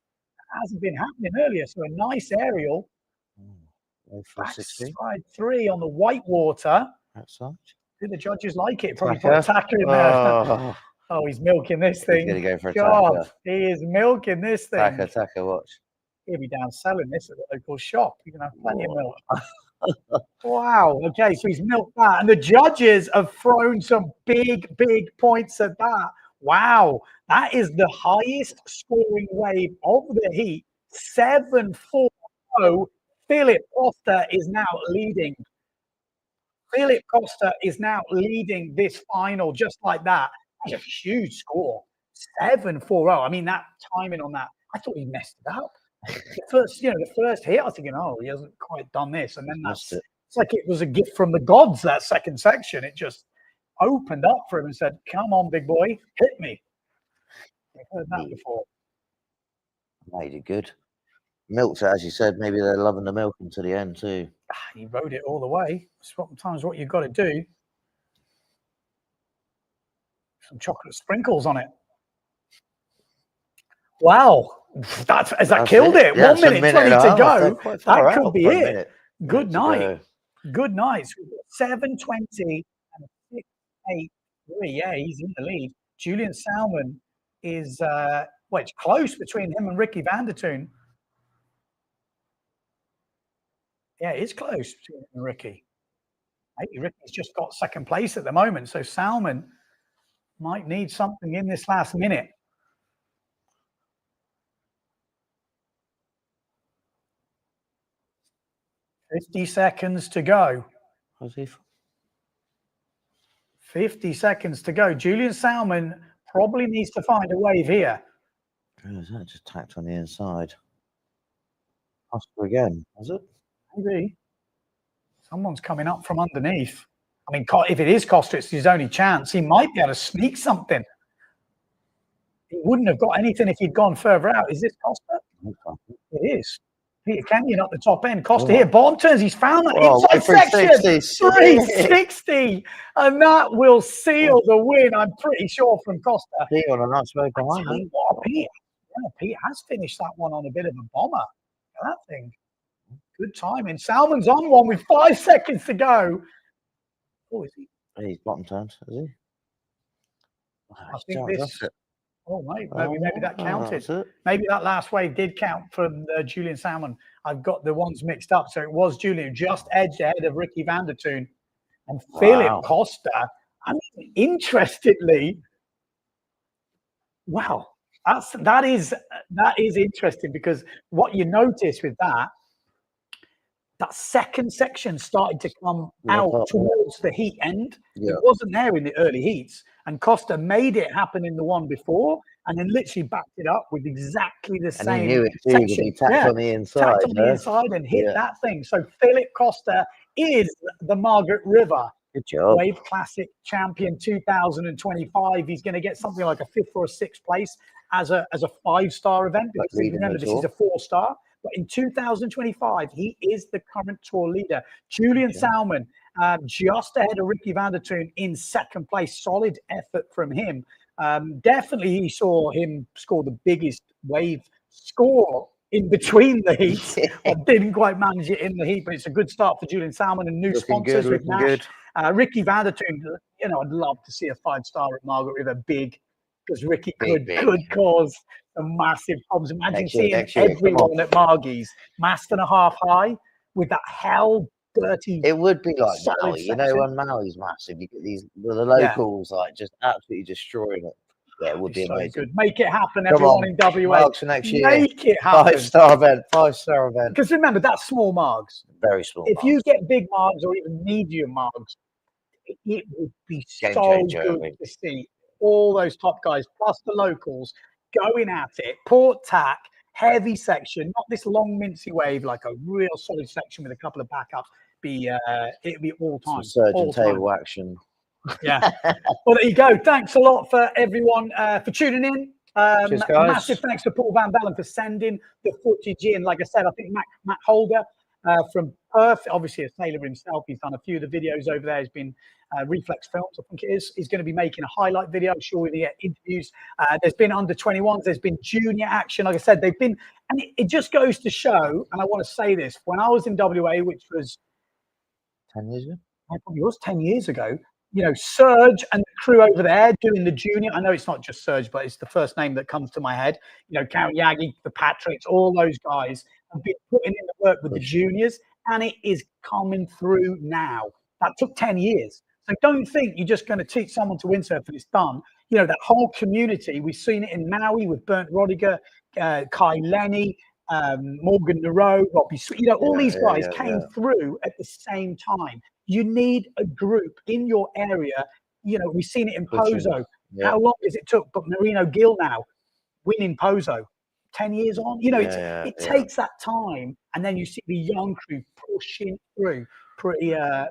hasn't been happening earlier. So a nice aerial. Backside 3 on the whitewater. Outside. Do the judges like it? Probably put a tacker in there. Oh, he's milking this thing. He's going to go for a tacker. He is milking this thing. Tacker, watch. He'll be down selling this at the local shop. You can have plenty of milk. Wow. Okay, so he's milked that. And the judges have thrown some big points at that. Wow. That is the highest scoring wave of the heat. 7-4-0. Philip Costa is now leading. Philip Costa is now leading this final just like that. That's a huge score. 7-4-0. I mean, that timing on that, I thought he messed it up. The first hit, I was thinking, oh, he hasn't quite done this. And then it's like it was a gift from the gods, that second section. It just opened up for him and said, come on, big boy, hit me. I've heard that before. Made it good. Milked it, as you said. Maybe they're loving the milk until the end too. He rode it all the way. Sometimes what you've got to do. Some chocolate sprinkles on it. Wow. That's killed it. Yeah, 1 minute 20 to go. That could be it. Good night. Good night. So 7:20 and 6:83. Yeah, he's in the lead. Julian Salmon is it's close between him and Ricky Vandertoon. Yeah, it's close between him and Ricky. Maybe Ricky's just got second place at the moment, so Salmon might need something in this last minute. 50 seconds to go. 50 seconds to go. Julian Salmon probably needs to find a wave here. Is that just tacked on the inside? Costa again, is it? Maybe. Someone's coming up from underneath. I mean, if it is Costa, it's his only chance. He might be able to sneak something. He wouldn't have got anything if he'd gone further out. Is this Costa? It is. Peter Kenyon at the top end. Costa here, bottom turns. He's found that inside section. 360. And that will seal the win, I'm pretty sure, from Costa. Peter on a nice way behind him. Peter. Yeah, Peter has finished that one on a bit of a bomber. That thing. Good timing. Salmon's on one with 5 seconds to go. Oh, is he? He's bottom turned, is he? I think this. Oh, maybe that counted. Maybe that last wave did count from Julian Salmon. I've got the ones mixed up. So it was Julian just edged ahead of Ricky van der Toon and Philip Costa. I mean, interestingly, wow, that is interesting, because what you notice with that second section started to come out towards the heat end. It wasn't there in the early heats. And Costa made it happen in the one before, and then literally backed it up with exactly the same. And he knew it too, because he tapped on the inside. Tapped on the inside and hit that thing. So Philip Costa is the Margaret River Wave Classic champion 2025. He's going to get something like a 5th or a 6th place as a 5-star event. Because remember, this is a 4-star. But in 2025, he is the current tour leader. Julian Salmon, just ahead of Ricky van der Toon in 2nd place. Solid effort from him. Definitely he saw him score the biggest wave score in between the heats. I didn't quite manage it in the heat, but it's a good start for Julian Salmon and new sponsors with Nash. Ricky van der Toon, I'd love to see a 5-star at Margaret River big, because Ricky could cause some massive problems. Imagine seeing everyone at Margie's mast and a half high with that dirty. It would be like Maui, when Maui's massive, you get the locals like just absolutely destroying it. Yeah, it would be amazing. Good. Make it happen, everyone in WA. Margs for next year. Make it happen. 5-star event. 5-star event. Because remember, that's small Margs. Very small. If you get big Margs or even medium Margs, it would be so good to see all those top guys plus the locals going at it. Port tack, heavy section, not this long mincy wave, like a real solid section with a couple of backups. It'd be all time. Some surgeon table action. Yeah. Well, there you go. Thanks a lot for everyone for tuning in. Cheers, guys. Massive thanks to Paul Van Bellen for sending the footage in. Like I said, I think Matt Holder from Perth, obviously a sailor himself. He's done a few of the videos over there. He's been Reflex Films, I think it is. He's going to be making a highlight video. I'm sure we're going to get interviews. There's been under 21s. There's been junior action. Like I said, they've been, and it just goes to show, and I want to say this, when I was in WA, which was 10 years ago? It probably was 10 years ago. Serge and the crew over there doing the junior. I know it's not just Serge, but it's the first name that comes to my head. Count Yagi, the Patricks, all those guys have been putting in the work with the juniors, and it is coming through now. That took 10 years. So don't think you're just going to teach someone to windsurf and it's done. That whole community, we've seen it in Maui with Bernd Rodiger, Kai Lenny, Morgan Nero, Robbie Sweet, all these guys came through at the same time. You need a group in your area. We've seen it in Pozo. How long has it took? But Marino Gill now winning Pozo 10 years on. It takes that time, and then you see the young crew pushing through.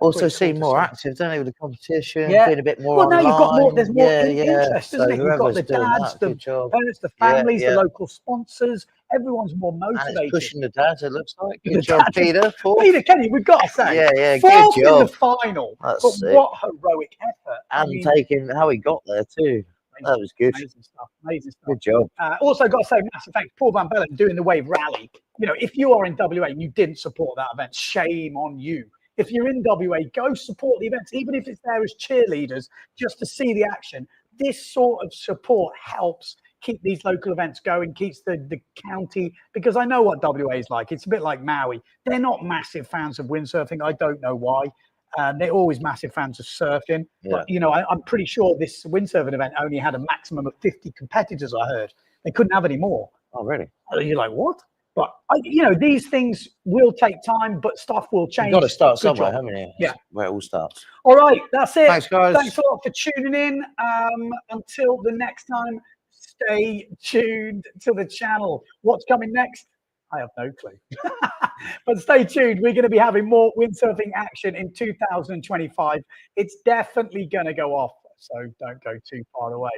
Also seem more active, don't they, with the competition, being a bit more online. Now you've got more, there's more interest, isn't it? You've got the dads, the parents, the families, the local sponsors. Everyone's more motivated. And it's pushing the dads, it looks like. Good job, Peter. Peter Kenny, we've got to say. Good job. In the final. But what heroic effort. And taking how he got there too. That was good. Amazing stuff. Good job. Also got to say massive thanks to Paul Van Bellen doing the Wave Rally. If you are in WA and you didn't support that event, shame on you. If you're in WA, go support the events, even if it's there as cheerleaders, just to see the action. This sort of support helps keep these local events going, keeps the county, because I know what WA is like. It's a bit like Maui. They're not massive fans of windsurfing. I don't know why. They're always massive fans of surfing. But, I'm pretty sure this windsurfing event only had a maximum of 50 competitors, I heard. They couldn't have any more. Oh, really? You're like, what? But, these things will take time, but stuff will change. You've got to start somewhere, haven't you? Yeah. Where it all starts. All right, that's it. Thanks, guys. Thanks a lot for tuning in. Until the next time, stay tuned to the channel. What's coming next? I have no clue. But stay tuned. We're going to be having more windsurfing action in 2025. It's definitely going to go off, so don't go too far away.